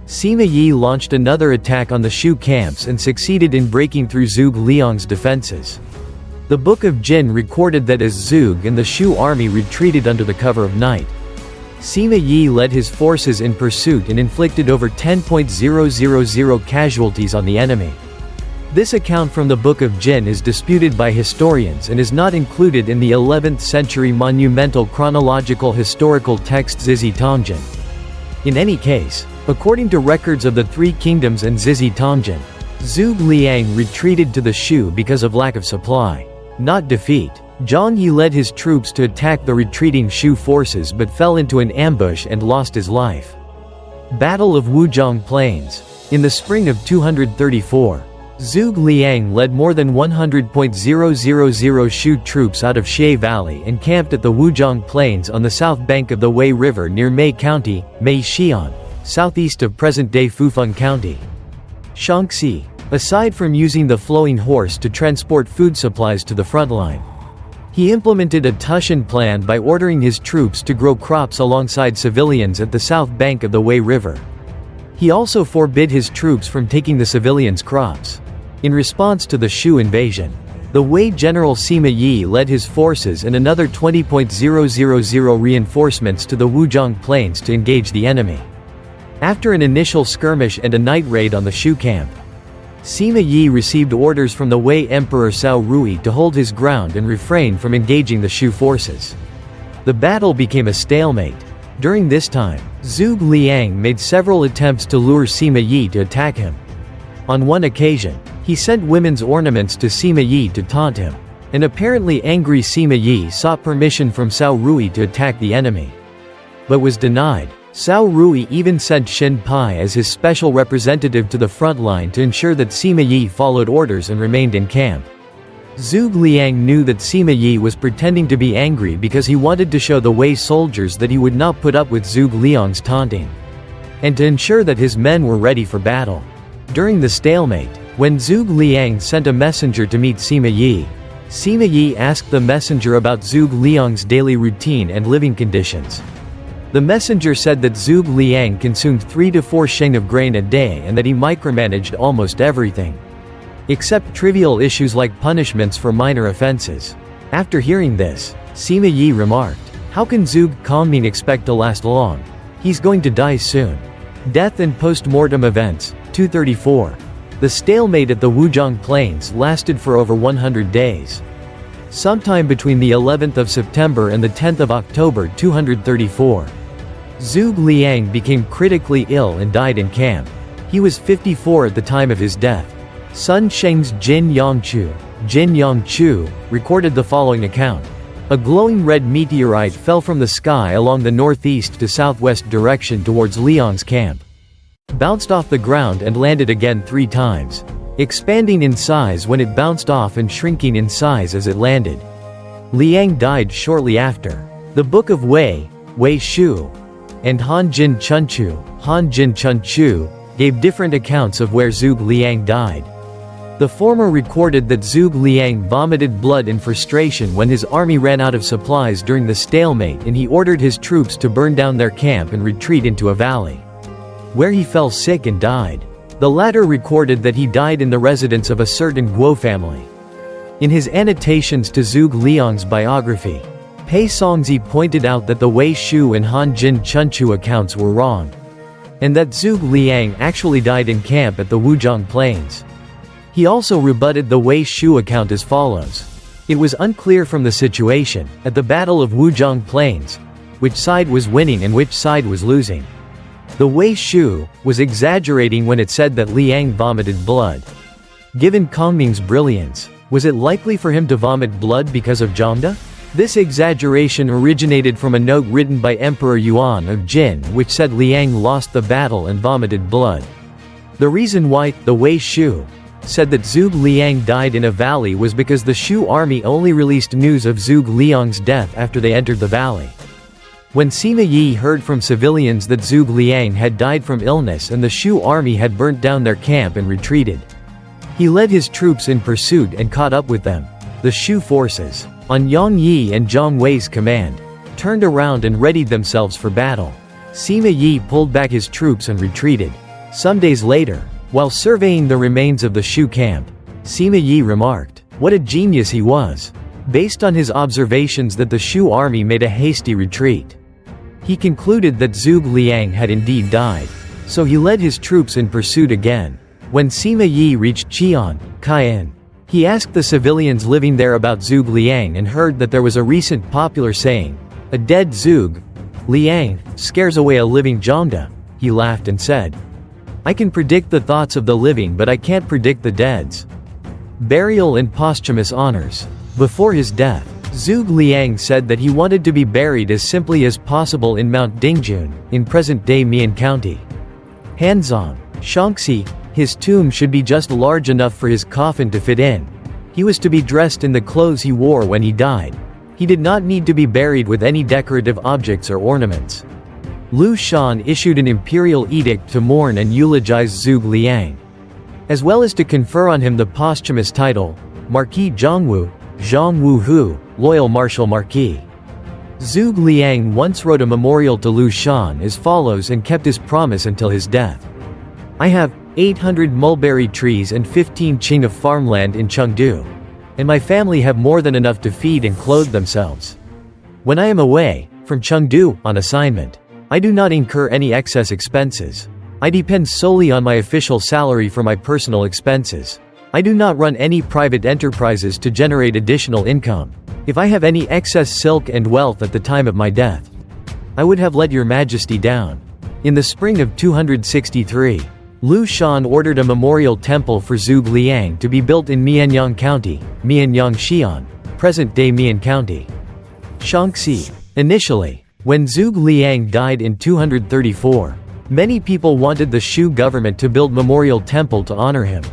Sima Yi launched another attack on the Shu camps and succeeded in breaking through Zhuge Liang's defenses. The Book of Jin recorded that as Zhuge and the Shu army retreated under the cover of night, Sima Yi led his forces in pursuit and inflicted over 10,000 casualties on the enemy. This account from the Book of Jin is disputed by historians and is not included in the 11th century monumental chronological historical text Zizi Tongjian. In any case, according to records of the Three Kingdoms and Zizi Tongjian, Zhuge Liang retreated to the Shu because of lack of supply, not defeat. Zhang He led his troops to attack the retreating Shu forces but fell into an ambush and lost his life. Battle of Wuzhong Plains. In the spring of 234, Zhuge Liang led more than 100,000 Shu troops out of Xie Valley and camped at the Wuzhong Plains on the south bank of the Wei River near Mei County, Mei Xi'an, southeast of present-day Fulong County, Shaanxi. Aside from using the flowing horse to transport food supplies to the front line, he implemented a Tushan plan by ordering his troops to grow crops alongside civilians at the south bank of the Wei River. He also forbid his troops from taking the civilians' crops. In response to the Shu invasion, the Wei general Sima Yi led his forces and another 20,000 reinforcements to the Wuzhong Plains to engage the enemy. After an initial skirmish and a night raid on the Shu camp, Sima Yi received orders from the Wei Emperor Cao Rui to hold his ground and refrain from engaging the Shu forces. The battle became a stalemate. During this time, Zhuge Liang made several attempts to lure Sima Yi to attack him. On one occasion, he sent women's ornaments to Sima Yi to taunt him. An apparently angry Sima Yi sought permission from Cao Rui to attack the enemy, but was denied. Cao Rui even sent Shen Pai as his special representative to the front line to ensure that Sima Yi followed orders and remained in camp. Zhuge Liang knew that Sima Yi was pretending to be angry because he wanted to show the Wei soldiers that he would not put up with Zhuge Liang's taunting, and to ensure that his men were ready for battle. During the stalemate, when Zhuge Liang sent a messenger to meet Sima Yi asked the messenger about Zhuge Liang's daily routine and living conditions. The messenger said that Zhuge Liang consumed 3 to 4 sheng of grain a day and that he micromanaged almost everything, except trivial issues like punishments for minor offenses. After hearing this, Sima Yi remarked, "How can Zhuge Kongming expect to last long? He's going to die soon." Death and post-mortem events, 234. The stalemate at the Wuzhong Plains lasted for over 100 days. sometime between the 11th of September and the 10th of October 234. Zhuge Liang became critically ill and died in camp. He was 54 at the time of his death. Sun Sheng's Jin Yangchu, recorded the following account. A glowing red meteorite fell from the sky along the northeast to southwest direction towards Liang's camp. Bounced off the ground and landed again 3 times, expanding in size when it bounced off and shrinking in size as it landed. Liang died shortly after. The Book of Wei Shu, and Hanjin Chunchu, gave different accounts of where Zhuge Liang died. The former recorded that Zhuge Liang vomited blood in frustration when his army ran out of supplies during the stalemate, and he ordered his troops to burn down their camp and retreat into a valley, where he fell sick and died. The latter recorded that he died in the residence of a certain Guo family. In his annotations to Zhuge Liang's biography, Pei Songzi pointed out that the Wei Shu and Hanjin Chunchu accounts were wrong, and that Zhuge Liang actually died in camp at the Wuzhong Plains. He also rebutted the Wei Shu account as follows. It was unclear from the situation, at the Battle of Wuzhong Plains, which side was winning and which side was losing. The Wei Shu was exaggerating when it said that Liang vomited blood. Given Kongming's brilliance, was it likely for him to vomit blood because of Zhongde? This exaggeration originated from a note written by Emperor Yuan of Jin which said Liang lost the battle and vomited blood. The reason why the Wei Shu said that Zhuge Liang died in a valley was because the Shu army only released news of Zhuge Liang's death after they entered the valley. When Sima Yi heard from civilians that Zhuge Liang had died from illness and the Shu army had burnt down their camp and retreated, he led his troops in pursuit and caught up with them. The Shu forces, on Yang Yi and Zhang Wei's command, turned around and readied themselves for battle. Sima Yi pulled back his troops and retreated. Some days later, while surveying the remains of the Shu camp, Sima Yi remarked, "What a genius he was!" Based on his observations that the Shu army made a hasty retreat, he concluded that Zhuge Liang had indeed died, so he led his troops in pursuit again. When Sima Yi reached Qian, he asked the civilians living there about Zhuge Liang and heard that there was a recent popular saying, "A dead Zhuge Liang scares away a living Zhongde." He laughed and said, "I can predict the thoughts of the living but I can't predict the dead's." Burial and posthumous honors. Before his death, Zhuge Liang said that he wanted to be buried as simply as possible in Mount Dingjun, in present-day Mian County. Hanzong, Shaanxi, his tomb should be just large enough for his coffin to fit in. He was to be dressed in the clothes he wore when he died. He did not need to be buried with any decorative objects or ornaments. Lu Shan issued an imperial edict to mourn and eulogize Zhuge Liang, as well as to confer on him the posthumous title, Marquis Zhang Wuhu, Loyal Marshal Marquis. Zhuge Liang once wrote a memorial to Lu Shan as follows and kept his promise until his death. "I have 800 mulberry trees and 15 qing of farmland in Chengdu, and my family have more than enough to feed and clothe themselves. When I am away from Chengdu on assignment, I do not incur any excess expenses. I depend solely on my official salary for my personal expenses. I do not run any private enterprises to generate additional income. If I have any excess silk and wealth at the time of my death, I would have let your majesty down." In the spring of 263, Lu Shan ordered a memorial temple for Zhuge Liang to be built in Mianyang County, Mianyang Xi'an, present-day Mian County, Shaanxi. Initially, when Zhuge Liang died in 234, many people wanted the Shu government to build memorial temple to honor him.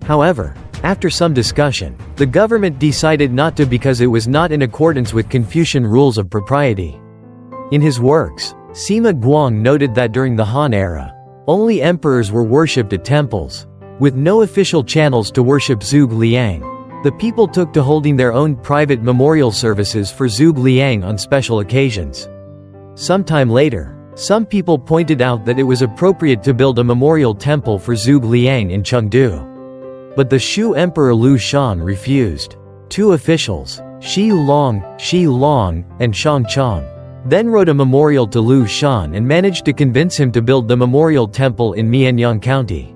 However, after some discussion, the government decided not to because it was not in accordance with Confucian rules of propriety. In his works, Sima Guang noted that during the Han era, only emperors were worshipped at temples, with no official channels to worship Zhuge Liang. The people took to holding their own private memorial services for Zhuge Liang on special occasions. Sometime later, some people pointed out that it was appropriate to build a memorial temple for Zhuge Liang in Chengdu. But the Shu Emperor Lu Shan refused. 2 officials, Shi Long and Shang Chong, then wrote a memorial to Lu Shan and managed to convince him to build the memorial temple in Mianyang County.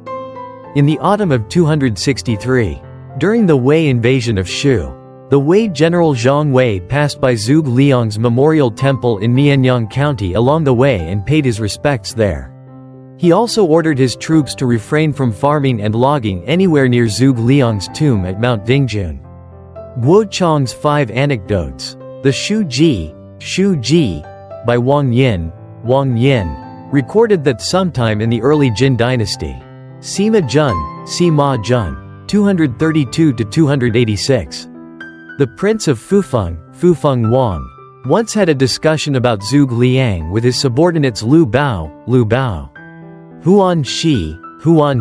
In the autumn of 263, during the Wei invasion of Shu, The Wei general Zhang Wei passed by Zhuge Liang's memorial temple in Mianyang County along the way and paid his respects there. He also ordered his troops to refrain from farming and logging anywhere near Zhuge Liang's tomb at Mount Dingjun. Guo Chang's 5 Anecdotes. The Shu Ji, by Wang Yin, recorded that sometime in the early Jin dynasty, Sima Jun, 232–286, the prince of Fufeng Wang, once had a discussion about Zhuge Liang with his subordinates Lu Bao, Huan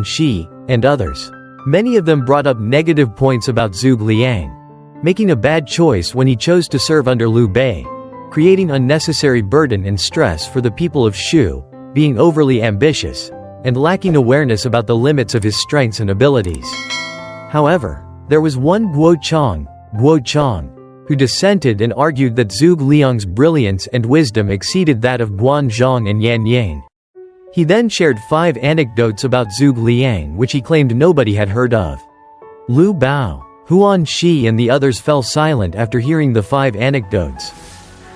Shi, and others. Many of them brought up negative points about Zhuge Liang, making a bad choice when he chose to serve under Liu Bei, creating unnecessary burden and stress for the people of Shu, being overly ambitious, and lacking awareness about the limits of his strengths and abilities. However, there was one Guo Chang, who dissented and argued that Zhuge Liang's brilliance and wisdom exceeded that of Guan Zhong and Yan Yang. He then shared 5 anecdotes about Zhuge Liang which he claimed nobody had heard of. Lu Bao, Huan Shi and the others fell silent after hearing the 5 anecdotes.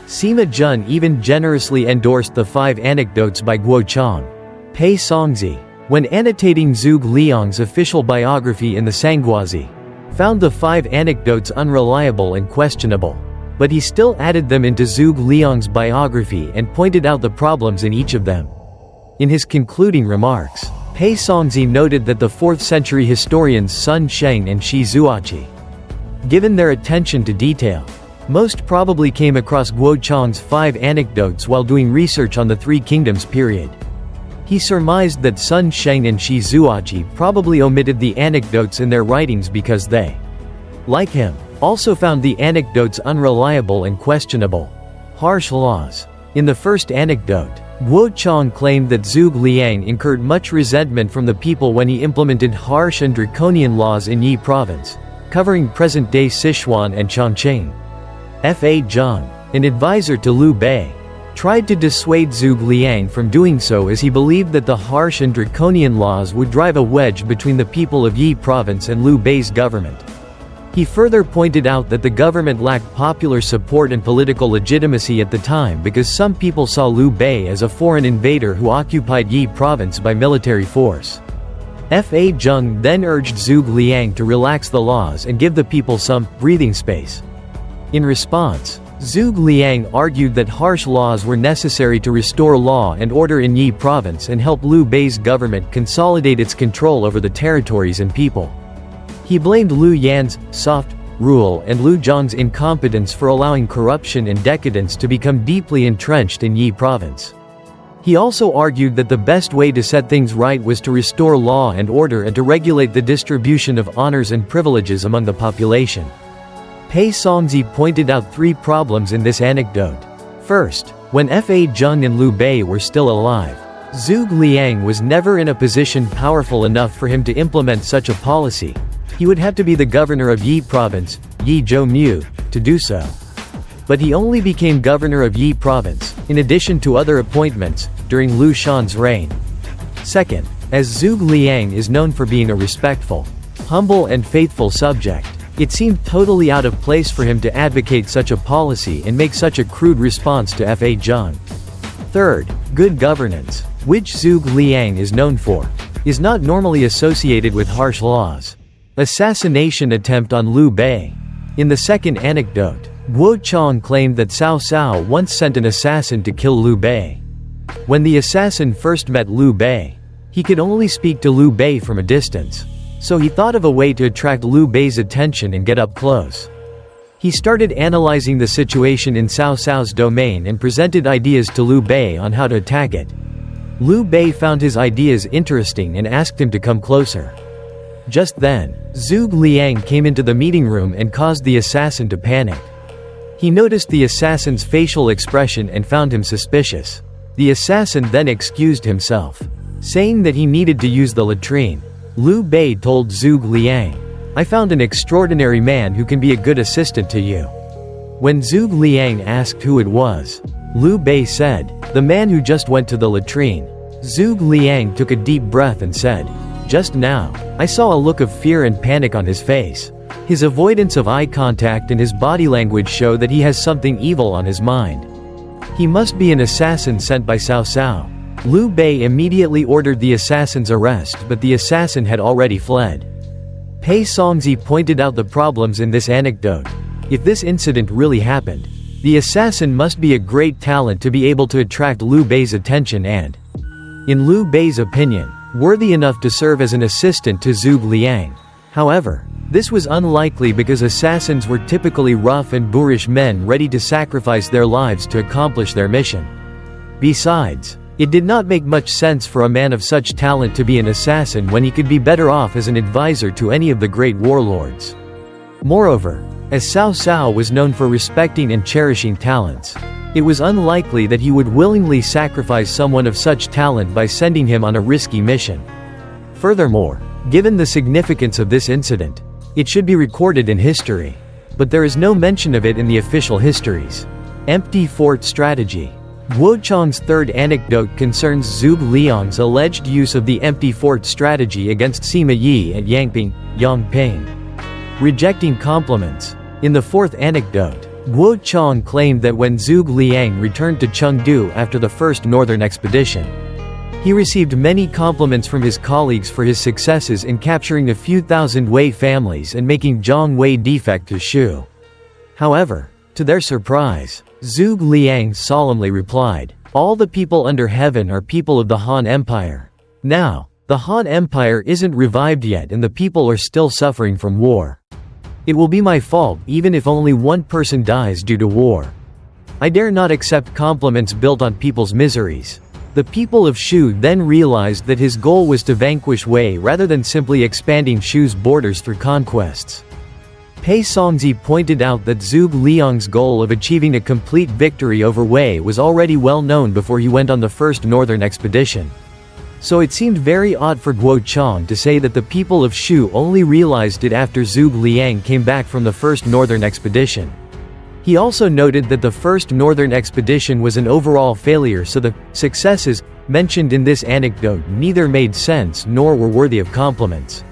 Sima Jun even generously endorsed the 5 anecdotes by Guo Chang. Pei Songzi, when annotating Zhuge Liang's official biography in the Sangguazi, found the 5 anecdotes unreliable and questionable, but he still added them into Zhuge Liang's biography and pointed out the problems in each of them. In his concluding remarks, Pei Songzi noted that the 4th century historians Sun Sheng and Shi Zuoqi, given their attention to detail, most probably came across Guo Chang's 5 anecdotes while doing research on the Three Kingdoms period. He surmised that Sun Sheng and Shi Zuoqi probably omitted the anecdotes in their writings because they, like him, also found the anecdotes unreliable and questionable. Harsh laws. In the first anecdote, Guo Chang claimed that Zhuge Liang incurred much resentment from the people when he implemented harsh and draconian laws in Yi province, covering present-day Sichuan and Chongqing. Fa Zheng, an advisor to Liu Bei, tried to dissuade Zhuge Liang from doing so as he believed that the harsh and draconian laws would drive a wedge between the people of Yi province and Liu Bei's government. He further pointed out that the government lacked popular support and political legitimacy at the time because some people saw Liu Bei as a foreign invader who occupied Yi province by military force. Fa Zheng then urged Zhuge Liang to relax the laws and give the people some breathing space. In response, Zhuge Liang argued that harsh laws were necessary to restore law and order in Yi province and help Liu Bei's government consolidate its control over the territories and people. He blamed Liu Yan's soft rule and Liu Zhang's incompetence for allowing corruption and decadence to become deeply entrenched in Yi province. He also argued that the best way to set things right was to restore law and order and to regulate the distribution of honors and privileges among the population. Pei Songzi pointed out 3 problems in this anecdote. First, when Fa Zheng and Liu Bei were still alive, Zhuge Liang was never in a position powerful enough for him to implement such a policy. He would have to be the governor of Yi province, Yi Zhou, to do so. But he only became governor of Yi province, in addition to other appointments, during Liu Shan's reign. Second, as Zhuge Liang is known for being a respectful, humble and faithful subject, it seemed totally out of place for him to advocate such a policy and make such a crude response to Fa Zheng. Third, good governance, which Zhuge Liang is known for, is not normally associated with harsh laws. Assassination attempt on Liu Bei. In the second anecdote, Guo Chang claimed that Cao Cao once sent an assassin to kill Liu Bei. When the assassin first met Liu Bei, he could only speak to Liu Bei from a distance. So he thought of a way to attract Liu Bei's attention and get up close. He started analyzing the situation in Cao Cao's domain and presented ideas to Liu Bei on how to attack it. Liu Bei found his ideas interesting and asked him to come closer. Just then, Zhuge Liang came into the meeting room and caused the assassin to panic. He noticed the assassin's facial expression and found him suspicious. The assassin then excused himself, saying that he needed to use the latrine. Liu Bei told Zhuge Liang, "I found an extraordinary man who can be a good assistant to you." When Zhuge Liang asked who it was, Liu Bei said, "The man who just went to the latrine." Zhuge Liang took a deep breath and said, "Just now, I saw a look of fear and panic on his face. His avoidance of eye contact and his body language show that he has something evil on his mind. He must be an assassin sent by Cao Cao. Liu Bei immediately ordered the assassin's arrest, but the assassin had already fled. Pei Songzi pointed out the problems in this anecdote. If this incident really happened, the assassin must be a great talent to be able to attract Liu Bei's attention and, in Liu Bei's opinion, worthy enough to serve as an assistant to Zhuge Liang. However, this was unlikely because assassins were typically rough and boorish men ready to sacrifice their lives to accomplish their mission. Besides, it did not make much sense for a man of such talent to be an assassin when he could be better off as an advisor to any of the great warlords. Moreover, as Cao Cao was known for respecting and cherishing talents, it was unlikely that he would willingly sacrifice someone of such talent by sending him on a risky mission. Furthermore, given the significance of this incident, it should be recorded in history. But there is no mention of it in the official histories. Empty fort strategy. Wuchang's third anecdote concerns Zhuge Liang's alleged use of the empty fort strategy against Sima Yi at Yangping. Rejecting compliments. In the fourth anecdote, Wuchang claimed that when Zhuge Liang returned to Chengdu after the first northern expedition, he received many compliments from his colleagues for his successes in capturing a few thousand Wei families and making Zhang Wei defect to Shu. However, to their surprise, Zhuge Liang solemnly replied, "All the people under heaven are people of the Han Empire. Now, the Han Empire isn't revived yet and the people are still suffering from war. It will be my fault even if only one person dies due to war. I dare not accept compliments built on people's miseries." The people of Shu then realized that his goal was to vanquish Wei rather than simply expanding Shu's borders through conquests. Pei Songzi pointed out that Zhuge Liang's goal of achieving a complete victory over Wei was already well known before he went on the first northern expedition. So it seemed very odd for Wuchang to say that the people of Shu only realized it after Zhuge Liang came back from the first northern expedition. He also noted that the first northern expedition was an overall failure, so the successes mentioned in this anecdote neither made sense nor were worthy of compliments.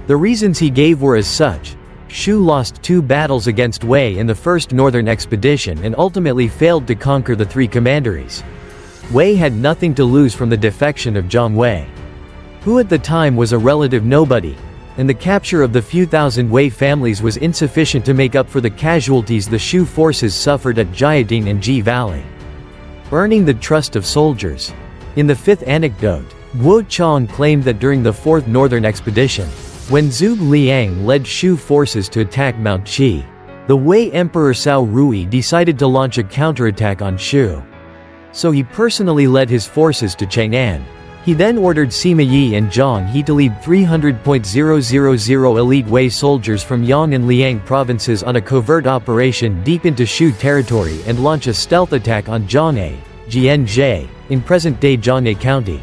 The reasons he gave were as such. Shu lost 2 battles against Wei in the first northern expedition and ultimately failed to conquer the 3 commanderies. Wei had nothing to lose from the defection of Zhang Wei, who at the time was a relative nobody, and the capture of the few thousand Wei families was insufficient to make up for the casualties the Shu forces suffered at Jiating and Ji Valley. Earning the trust of soldiers. In the 5th anecdote, Wuchang claimed that during the 4th northern expedition, when Zhuge Liang led Shu forces to attack Mount Qi, the Wei Emperor Cao Rui decided to launch a counterattack on Shu. So he personally led his forces to Chang'an. He then ordered Sima Yi and Zhang He to lead 300,000 elite Wei soldiers from Yang and Liang provinces on a covert operation deep into Shu territory and launch a stealth attack on Zhanghe, Jianzhe, in present-day Zhanghe County.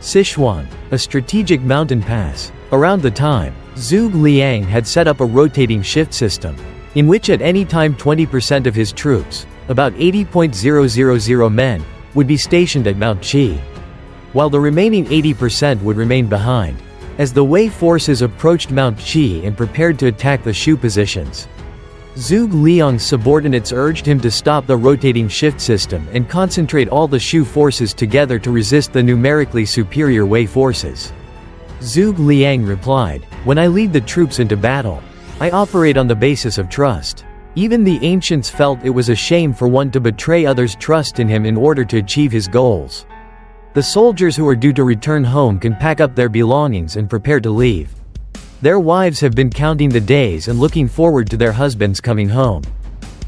Sichuan, a strategic mountain pass. Around the time, Zhuge Liang had set up a rotating shift system, in which at any time 20% of his troops, about 80,000 men, would be stationed at Mount Qi, while the remaining 80% would remain behind, as the Wei forces approached Mount Qi and prepared to attack the Shu positions. Zhuge Liang's subordinates urged him to stop the rotating shift system and concentrate all the Shu forces together to resist the numerically superior Wei forces. Zhuge Liang replied, "When I lead the troops into battle, I operate on the basis of trust." Even the ancients felt it was a shame for one to betray others' trust in him in order to achieve his goals. The soldiers who are due to return home can pack up their belongings and prepare to leave. Their wives have been counting the days and looking forward to their husbands coming home.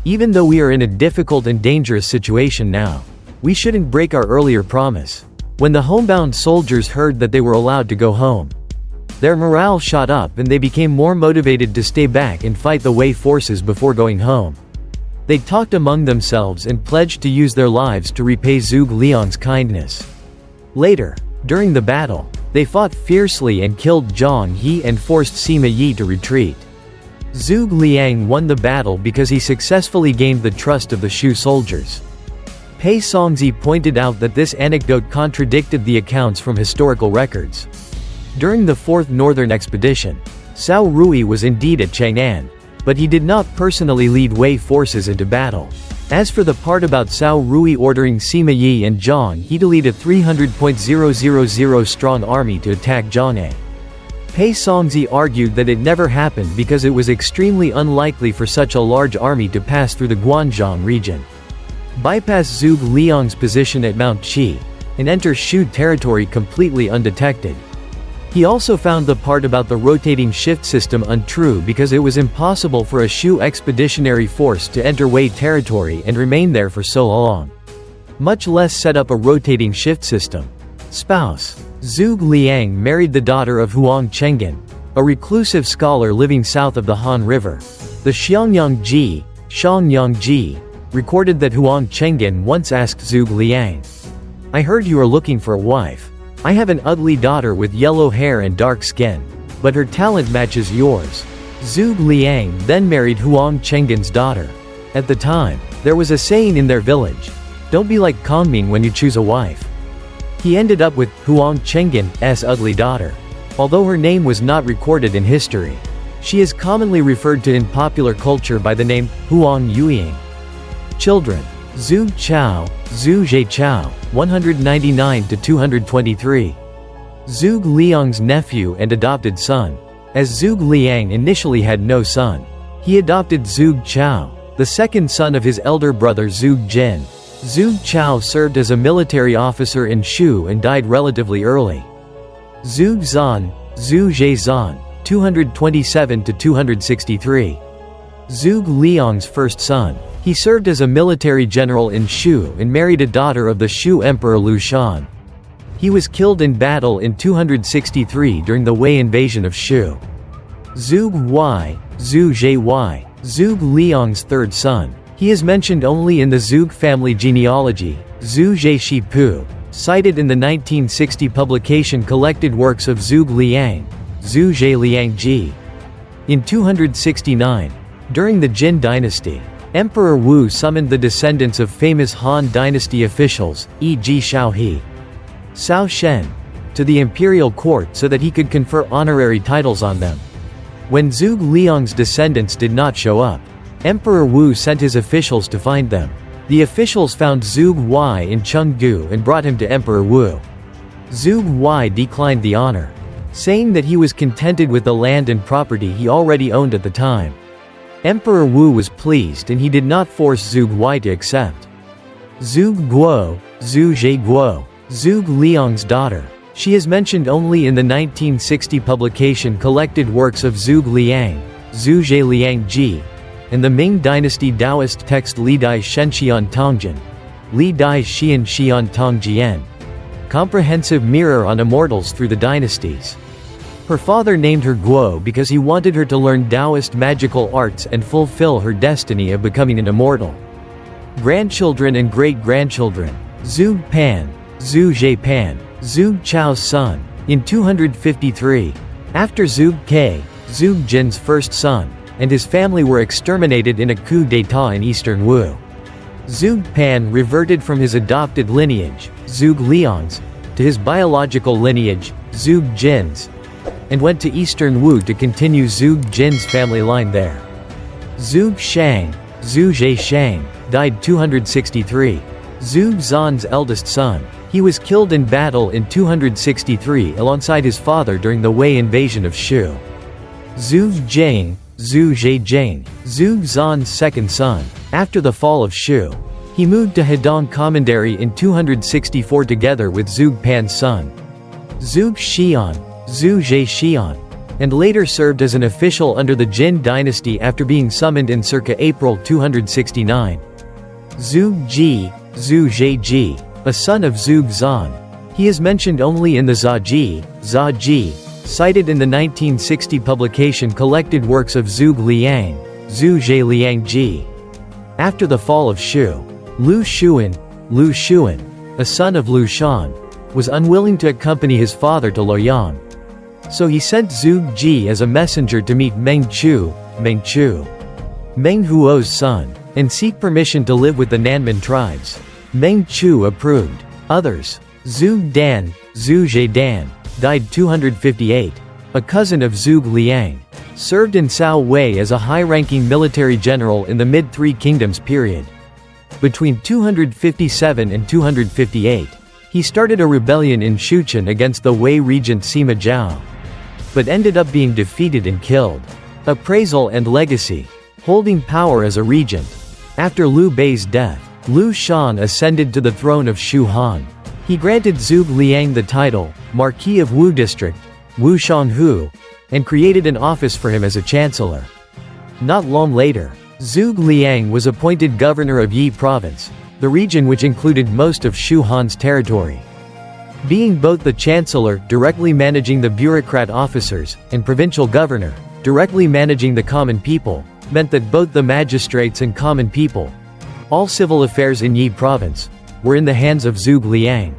Even though we are in a difficult and dangerous situation now, we shouldn't break our earlier promise. When the homebound soldiers heard that they were allowed to go home, their morale shot up and they became more motivated to stay back and fight the Wei forces before going home. They talked among themselves and pledged to use their lives to repay Zhuge Liang's kindness. Later, during the battle, they fought fiercely and killed Zhang He and forced Sima Yi to retreat. Zhuge Liang won the battle because he successfully gained the trust of the Shu soldiers. Pei Songzi pointed out that this anecdote contradicted the accounts from historical records. During the 4th northern expedition, Cao Rui was indeed at Chang'an, but he did not personally lead Wei forces into battle. As for the part about Cao Rui ordering Sima Yi and Zhang He to lead a 300,000 strong army to attack Zhanghe, Pei Songzi argued that it never happened because it was extremely unlikely for such a large army to pass through the Guanzhong region, bypass Zhuge Liang's position at Mount Qi, and enter Shu territory completely undetected. He also found the part about the rotating shift system untrue because it was impossible for a Shu expeditionary force to enter Wei territory and remain there for so long, much less set up a rotating shift system. Spouse. Zhuge Liang married the daughter of Huang Chengen, a reclusive scholar living south of the Han River. The Xiangyang Ji recorded that Huang Chengen once asked Zhuge Liang, "I heard you are looking for a wife. I have an ugly daughter with yellow hair and dark skin, but her talent matches yours." Zhuge Liang then married Huang Chengen's daughter. At the time, there was a saying in their village, "Don't be like Kongming when you choose a wife." He ended up with Huang Chengen's ugly daughter. Although her name was not recorded in history, she is commonly referred to in popular culture by the name Huang Yueying. Children. Zhuge Chao, Zhuge Chao, 199–223. Zhuge Liang's nephew and adopted son. As Zhuge Liang initially had no son, he adopted Zhuge Chao, the second son of his elder brother Zhuge Jin. Zhuge Chao served as a military officer in Shu and died relatively early. Zhuge Zan, Zhuge Zan, 227–263. Zhuge Liang's first son. He served as a military general in Shu and married a daughter of the Shu Emperor Lu Shan. He was killed in battle in 263 during the Wei invasion of Shu. Zhuge Y, Zhuge Liang's third son. He is mentioned only in the Zhuge family genealogy, Zhuge Shipu, cited in the 1960 publication Collected Works of Zhuge Liang, Zhuge Liang Ji. In 269, during the Jin dynasty, Emperor Wu summoned the descendants of famous Han dynasty officials, e.g. Shao He, Cao Shen, to the imperial court so that he could confer honorary titles on them. When Zhuge Liang's descendants did not show up, Emperor Wu sent his officials to find them. The officials found Zhuge Y in Chengdu and brought him to Emperor Wu. Zhuge Y declined the honor, saying that he was contented with the land and property he already owned at the time. Emperor Wu was pleased and he did not force Zhuge Y to accept. Zhuge Guo, Zhuge Liang's daughter. She is mentioned only in the 1960 publication Collected Works of Zhuge Liang, Zhuge Liang Ji, and the Ming Dynasty Taoist text Li Dai Shenxian Tongjian, Li Dai Xian Xian Tongjian, comprehensive mirror on immortals through the dynasties. Her father named her Guo because he wanted her to learn Taoist magical arts and fulfill her destiny of becoming an immortal. Grandchildren and great-grandchildren. Zhuge Pan, Zhuge Chao's son. In 253, after Zhuge Ke, Zhuge Jin's first son, and his family were exterminated in a coup d'état in eastern Wu, Zhuge Pan reverted from his adopted lineage, Zhuge Liang's, to his biological lineage, Zhuge Jin's, and went to eastern Wu to continue Zhuge Jin's family line there. Zhuge Shang, Zhuge Shang, died 263. Zhuge Zan's eldest son. He was killed in battle in 263 alongside his father during the Wei invasion of Shu. Zhuge Jing, Zhuge Zan's second son. After the fall of Shu, he moved to Hedong Commandery in 264 together with Zhuge Pan's son, Zhuge Xian, and later served as an official under the Jin dynasty after being summoned in circa April 269. Zhuge Ji, a son of Zhuge Zan. He is mentioned only in the Za Ji, cited in the 1960 publication Collected Works of Zhuge Liang, Zhuge Liang Ji. After the fall of Shu, Lu Xuan, a son of Lu Shan, was unwilling to accompany his father to Luoyang. So he sent Zhuge Ji as a messenger to meet Meng Huo's son, and seek permission to live with the Nanman tribes. Meng Chu approved. Others. Zhuge Dan, died 258. A cousin of Zhuge Liang. served in Cao Wei as a high-ranking military general in the mid-Three Kingdoms period. Between 257 and 258, he started a rebellion in Shuqian against the Wei regent Sima Zhao, but ended up being defeated and killed. Appraisal and legacy. Holding power as a regent. After Liu Bei's death, Liu Shan ascended to the throne of Shu Han. He granted Zhuge Liang the title, Marquis of Wu District, Wu Shanhu, and created an office for him as a chancellor. Not long later, Zhuge Liang was appointed governor of Yi Province, the region which included most of Shu Han's territory. Being both the chancellor, directly managing the bureaucrat officers, and provincial governor, directly managing the common people, meant that both the magistrates and common people, all civil affairs in Yi Province, were in the hands of Zhuge Liang.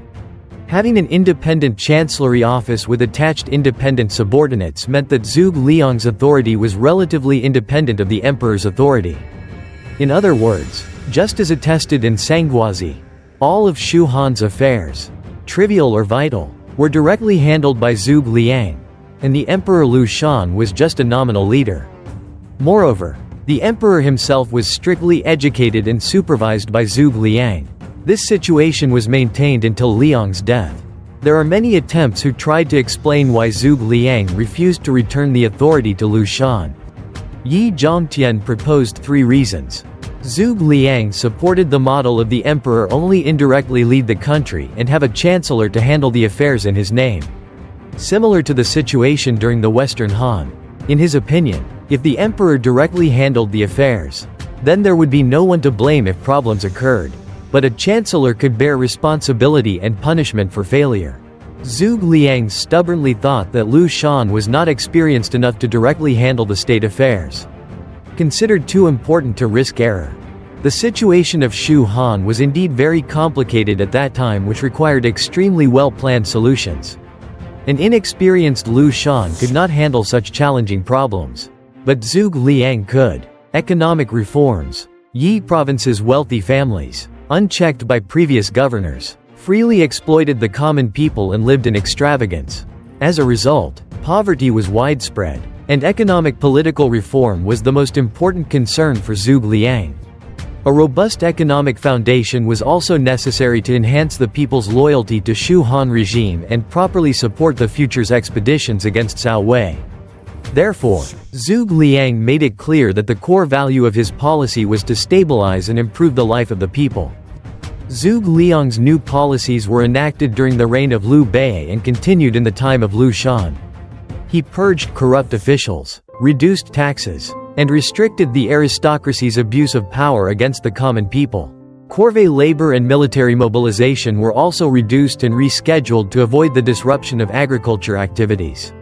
Having an independent chancellery office with attached independent subordinates meant that Zhuge Liang's authority was relatively independent of the emperor's authority. In other words, just as attested in Sangguazi, all of Shu Han's affairs, trivial or vital, were directly handled by Zhuge Liang, and the Emperor Liu Shan was just a nominal leader. Moreover, the emperor himself was strictly educated and supervised by Zhuge Liang. This situation was maintained until Liang's death. There are many attempts who tried to explain why Zhuge Liang refused to return the authority to Liu Shan. Yi Zhongtian proposed 3 reasons. Zhuge Liang supported the model of the emperor only indirectly lead the country and have a chancellor to handle the affairs in his name. Similar to the situation during the Western Han. In his opinion, if the emperor directly handled the affairs, then there would be no one to blame if problems occurred. But a chancellor could bear responsibility and punishment for failure. Zhuge Liang stubbornly thought that Liu Shan was not experienced enough to directly handle the state affairs. Considered too important to risk error. The situation of Shu Han was indeed very complicated at that time, which required extremely well-planned solutions. An inexperienced Liu Shan could not handle such challenging problems. But Zhuge Liang could. Economic reforms. Yi Province's wealthy families, unchecked by previous governors, freely exploited the common people and lived in extravagance. As a result, poverty was widespread, and economic political reform was the most important concern for Zhuge Liang. A robust economic foundation was also necessary to enhance the people's loyalty to Shu Han regime and properly support the future's expeditions against Cao Wei. Therefore, Zhuge Liang made it clear that the core value of his policy was to stabilize and improve the life of the people. Zhuge Liang's new policies were enacted during the reign of Liu Bei and continued in the time of Liu Shan. He purged corrupt officials, reduced taxes, and restricted the aristocracy's abuse of power against the common people. Corvée labor and military mobilization were also reduced and rescheduled to avoid the disruption of agriculture activities.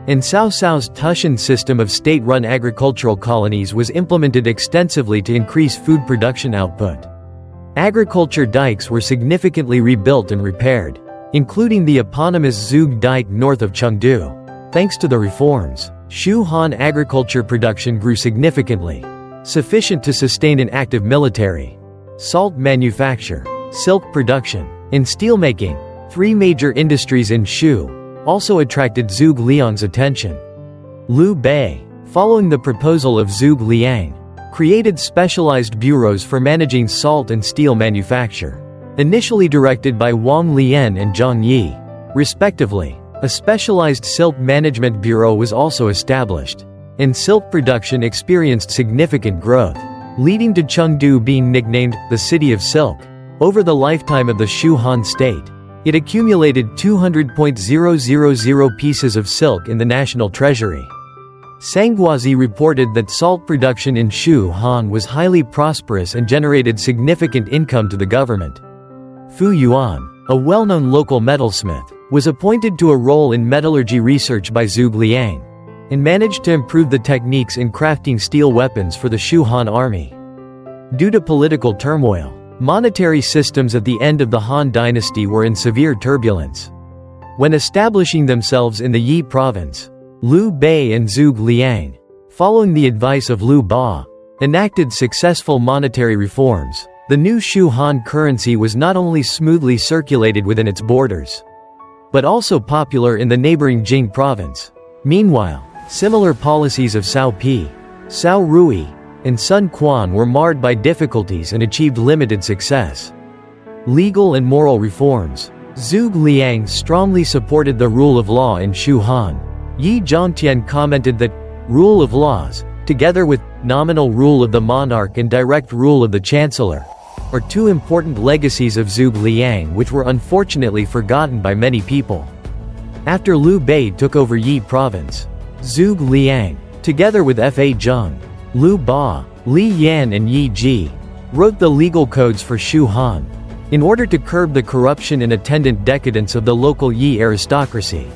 And Cao Cao's Tushan system of state-run agricultural colonies was implemented extensively to increase food production output. Agriculture dikes were significantly rebuilt and repaired, including the eponymous Zhuge Dike north of Chengdu. Thanks to the reforms, Shu Han agriculture production grew significantly, sufficient to sustain an active military. Salt manufacture, silk production, and steelmaking, 3 major industries in Shu, also attracted Zhuge Liang's attention. Liu Bei, following the proposal of Zhuge Liang, created specialized bureaus for managing salt and steel manufacture, initially directed by Wang Lian and Zhang Yi, respectively. A specialized silk management bureau was also established, and silk production experienced significant growth, leading to Chengdu being nicknamed the City of Silk. Over the lifetime of the Shu Han state, it accumulated 200,000 pieces of silk in the national treasury. Sangguazi reported that salt production in Shu Han was highly prosperous and generated significant income to the government. Fu Yuan, a well-known local metalsmith, was appointed to a role in metallurgy research by Zhuge Liang, and managed to improve the techniques in crafting steel weapons for the Shu Han army. Due to political turmoil, monetary systems at the end of the Han dynasty were in severe turbulence. When establishing themselves in the Yi province, Liu Bei and Zhuge Liang, following the advice of Liu Ba, enacted successful monetary reforms. The new Shu Han currency was not only smoothly circulated within its borders, but also popular in the neighboring Jing province. Meanwhile, Similar policies of Cao Pi, Cao Rui, and Sun Quan were marred by difficulties and achieved limited success. Legal and moral reforms. Zhuge Liang strongly supported the rule of law in Shu Han. Yi Zhongtian commented that rule of laws, together with nominal rule of the monarch and direct rule of the chancellor, are two important legacies of Zhuge Liang which were unfortunately forgotten by many people. After Liu Bei took over Yi province, Zhuge Liang, together with Fa Zheng, Liu Ba, Li Yan and Yi Ji, wrote the legal codes for Shu Han, in order to curb the corruption and attendant decadence of the local Yi aristocracy.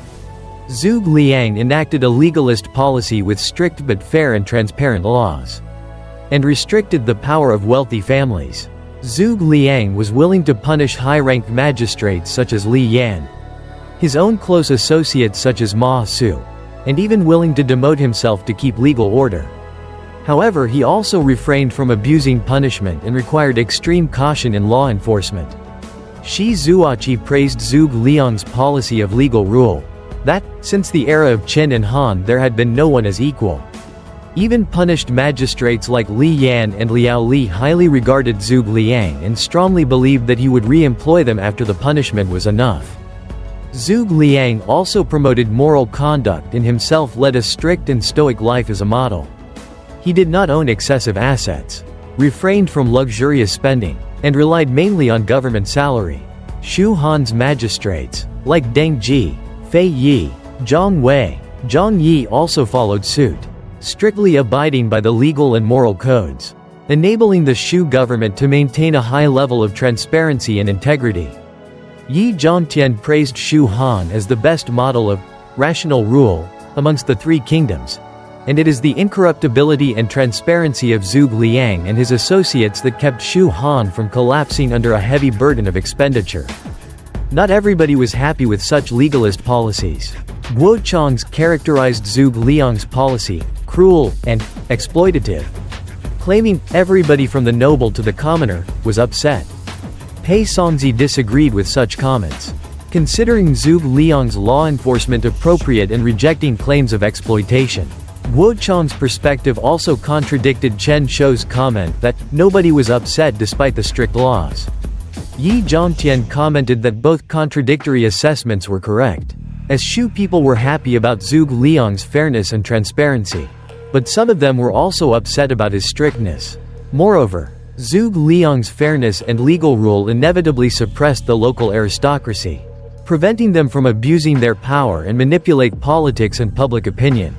Zhuge Liang enacted a legalist policy with strict but fair and transparent laws, and restricted the power of wealthy families. Zhuge Liang was willing to punish high-ranked magistrates such as Li Yan, his own close associates such as Ma Su, and even willing to demote himself to keep legal order. However, he also refrained from abusing punishment and required extreme caution in law enforcement. Shi Zuoqi praised Zhuge Liang's policy of legal rule, that, since the era of Qin and Han, there had been no one as equal. Even punished magistrates like Li Yan and Liao Li highly regarded Zhuge Liang and strongly believed that he would re-employ them after the punishment was enough. Zhuge Liang also promoted moral conduct and himself led a strict and stoic life as a model. He did not own excessive assets, refrained from luxurious spending, and relied mainly on government salary. Shu Han's magistrates, like Deng Ji, Fei Yi, Zhang Wei, Zhang Yi also followed suit, strictly abiding by the legal and moral codes, enabling the Shu government to maintain a high level of transparency and integrity. Yi Zhongtian praised Shu Han as the best model of rational rule amongst the three kingdoms, and it is the incorruptibility and transparency of Zhuge Liang and his associates that kept Shu Han from collapsing under a heavy burden of expenditure. Not everybody was happy with such legalist policies. Guo Chong's characterized Zhuge Liang's policy cruel and exploitative, claiming everybody from the noble to the commoner was upset. Pei Songzi disagreed with such comments, considering Zhuge Liang's law enforcement appropriate and rejecting claims of exploitation. Guo Chong's perspective also contradicted Chen Shou's comment that nobody was upset despite the strict laws. Yi Zhongtian commented that both contradictory assessments were correct, as Shu people were happy about Zhuge Liang's fairness and transparency, but some of them were also upset about his strictness. Moreover, Zhuge Liang's fairness and legal rule inevitably suppressed the local aristocracy, preventing them from abusing their power and manipulate politics and public opinion.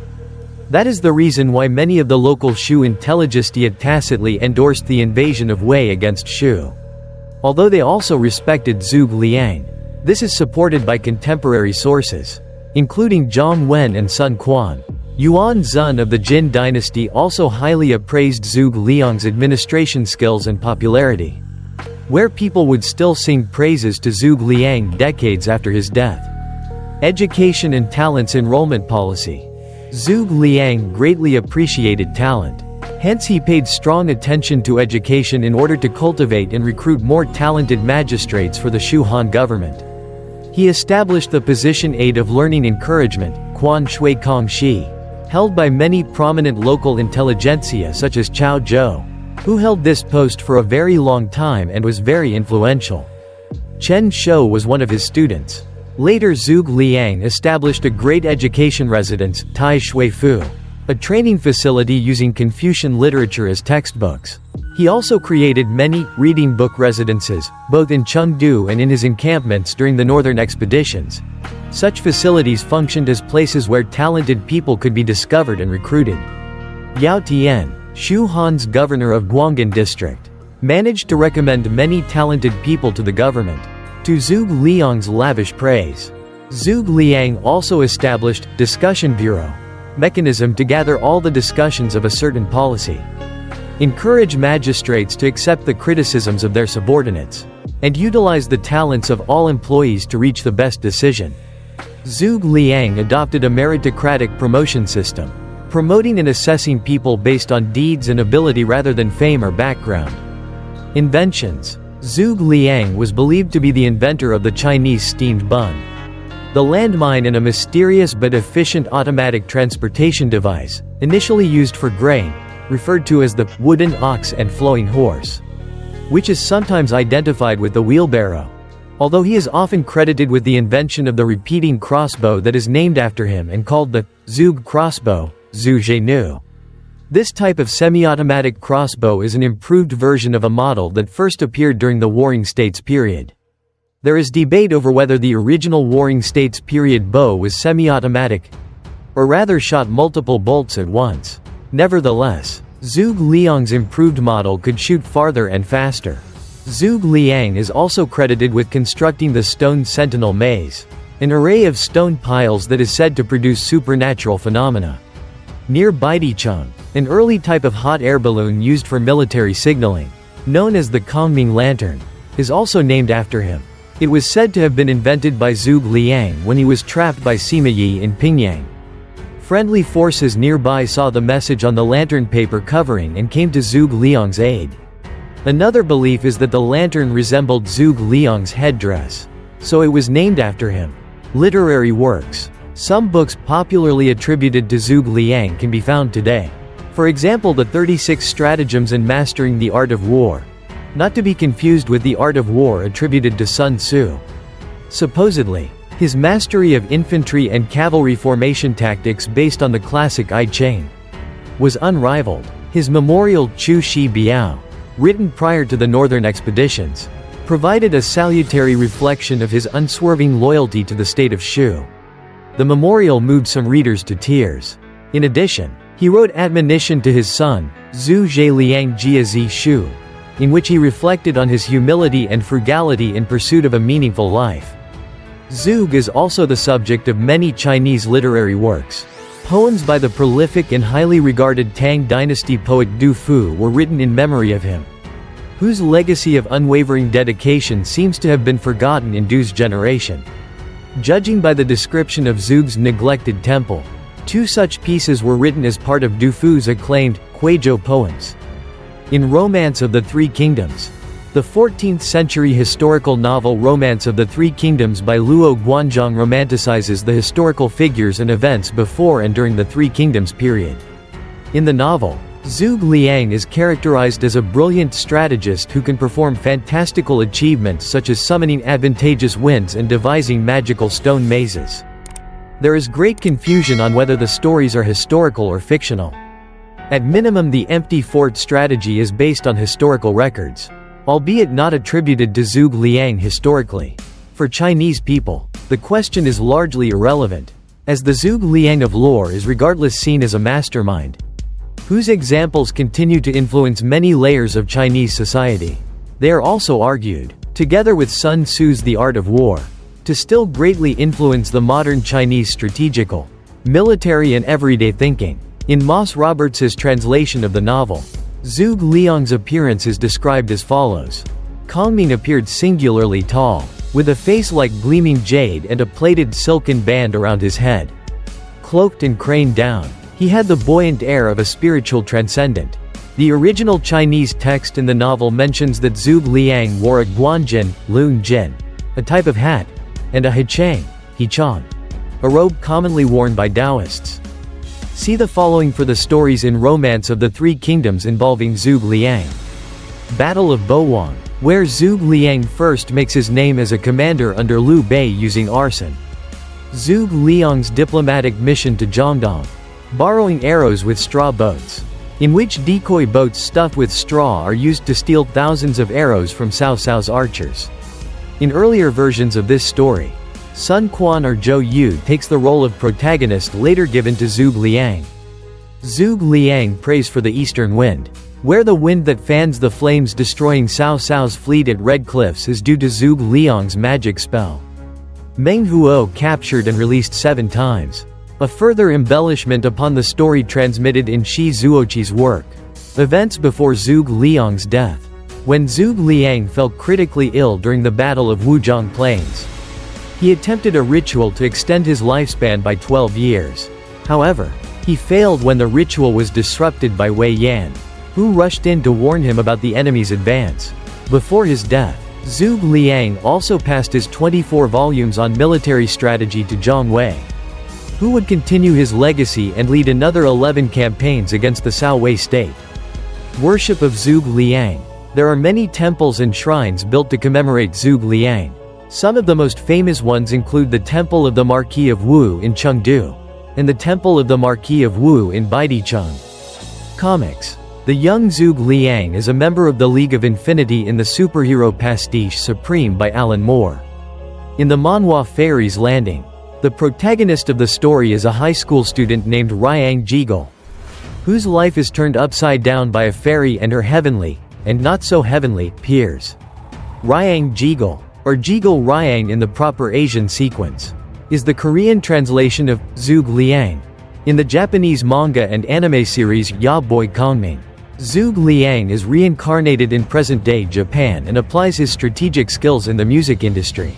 That is the reason why many of the local Shu intelligentsia tacitly endorsed the invasion of Wei against Shu. Although they also respected Zhuge Liang, this is supported by contemporary sources, including Zhang Wen and Sun Quan. Yuan Zun of the Jin dynasty also highly appraised Zhuge Liang's administration skills and popularity, where people would still sing praises to Zhuge Liang decades after his death. Education and talents enrollment policy. Zhuge Liang greatly appreciated talent. Hence he paid strong attention to education in order to cultivate and recruit more talented magistrates for the Shu Han government. He established the position Aide of Learning Encouragement, Quan Shui Kong Shi, held by many prominent local intelligentsia such as Cao Zhou, who held this post for a very long time and was very influential. Chen Shou was one of his students. Later Zhuge Liang established a great education residence, Tai Shui Fu, a training facility using Confucian literature as textbooks. He also created many reading book residences, both in Chengdu and in his encampments during the northern expeditions. Such facilities functioned as places where talented people could be discovered and recruited. Yao Tian, Shu Han's governor of Guanghan district, managed to recommend many talented people to the government, to Zhuge Liang's lavish praise. Zhuge Liang also established discussion bureau mechanism to gather all the discussions of a certain policy, encourage magistrates to accept the criticisms of their subordinates, and utilize the talents of all employees to reach the best decision. Zhuge Liang adopted a meritocratic promotion system, promoting and assessing people based on deeds and ability rather than fame or background. Inventions. Zhuge Liang was believed to be the inventor of the Chinese steamed bun. The landmine and a mysterious but efficient automatic transportation device, initially used for grain, referred to as the wooden ox and flowing horse, which is sometimes identified with the wheelbarrow. Although he is often credited with the invention of the repeating crossbow that is named after him and called the Zhuge crossbow, Zhuge Nu. This type of semi-automatic crossbow is an improved version of a model that first appeared during the Warring States period. There is debate over whether the original Warring States period bow was semi-automatic, or rather shot multiple bolts at once. Nevertheless, Zhuge Liang's improved model could shoot farther and faster. Zhuge Liang is also credited with constructing the stone sentinel maze, an array of stone piles that is said to produce supernatural phenomena. Near Baidicheng, an early type of hot air balloon used for military signaling, known as the Kongming lantern, is also named after him. It was said to have been invented by Zhuge Liang when he was trapped by Sima Yi in Pingyang. Friendly forces nearby saw the message on the lantern paper covering and came to Zhuge Liang's aid. Another belief is that the lantern resembled Zhuge Liang's headdress, so it was named after him. Literary works. Some books popularly attributed to Zhuge Liang can be found today. For example, the 36 Stratagems in Mastering the Art of War, not to be confused with the Art of War attributed to Sun Tzu. Supposedly, his mastery of infantry and cavalry formation tactics based on the classic I Ching was unrivaled. His memorial Chu Shi Biao, written prior to the northern expeditions, provided a salutary reflection of his unswerving loyalty to the state of Shu. The memorial moved some readers to tears. In addition, he wrote admonition to his son, Zhuge Liang Jiazi Shu, in which he reflected on his humility and frugality in pursuit of a meaningful life. Zhuge is also the subject of many Chinese literary works. Poems by the prolific and highly regarded Tang dynasty poet Du Fu were written in memory of him, whose legacy of unwavering dedication seems to have been forgotten in Du's generation. Judging by the description of Zhuge's neglected temple, 2 such pieces were written as part of Du Fu's acclaimed Kuizhou poems. In Romance of the Three Kingdoms, the 14th-century historical novel Romance of the Three Kingdoms by Luo Guanzhong romanticizes the historical figures and events before and during the Three Kingdoms period. In the novel, Zhuge Liang is characterized as a brilliant strategist who can perform fantastical achievements such as summoning advantageous winds and devising magical stone mazes. There is great confusion on whether the stories are historical or fictional. At minimum, the empty fort strategy is based on historical records, albeit not attributed to Zhuge Liang historically. For Chinese people, the question is largely irrelevant, as the Zhuge Liang of lore is regardless seen as a mastermind, whose examples continue to influence many layers of Chinese society. They are also argued, together with Sun Tzu's The Art of War, to still greatly influence the modern Chinese strategical, military and everyday thinking. In Moss Roberts's translation of the novel, Zhuge Liang's appearance is described as follows. Kongming appeared singularly tall, with a face like gleaming jade and a plaited silken band around his head. Cloaked and craned down, he had the buoyant air of a spiritual transcendent. The original Chinese text in the novel mentions that Zhuge Liang wore a guanjin, lun jin, a type of hat, and a hichang, hichang, a robe commonly worn by Taoists. See the following for the stories in Romance of the Three Kingdoms involving Zhuge Liang. Battle of Bowang, where Zhuge Liang first makes his name as a commander under Liu Bei using arson. Zhuge Liang's diplomatic mission to Jiangdong, borrowing arrows with straw boats, in which decoy boats stuffed with straw are used to steal thousands of arrows from Cao Cao's archers. In earlier versions of this story, Sun Quan or Zhou Yu takes the role of protagonist later given to Zhuge Liang. Zhuge Liang prays for the eastern wind, where the wind that fans the flames destroying Cao Cao's fleet at Red Cliffs is due to Zhuge Liang's magic spell. Meng Huo captured and released 7 times. A further embellishment upon the story transmitted in Shi Zuoqi's work, Events before Zhuge Liang's death, when Zhuge Liang fell critically ill during the Battle of Wuzhong Plains. He attempted a ritual to extend his lifespan by 12 years. However, he failed when the ritual was disrupted by Wei Yan, who rushed in to warn him about the enemy's advance. Before his death, Zhuge Liang also passed his 24 volumes on military strategy to Zhang Wei, who would continue his legacy and lead another 11 campaigns against the Cao Wei state. Worship of Zhuge Liang. There are many temples and shrines built to commemorate Zhuge Liang. Some of the most famous ones include the Temple of the Marquis of Wu in Chengdu, and the Temple of the Marquis of Wu in Baidicheng. Comics. The young Zhuge Liang is a member of the League of Infinity in the superhero pastiche Supreme by Alan Moore. In the manhwa Fairy's Landing, the protagonist of the story is a high school student named Ryang Jiggle, whose life is turned upside down by a fairy and her heavenly, and not so heavenly, peers. Ryang Jiggle, or Jiggle Ryang in the proper Asian sequence, is the Korean translation of Zhuge Liang in the Japanese manga and anime series Ya Boy Kongming. Zhuge Liang is reincarnated in present-day Japan and applies his strategic skills in the music industry.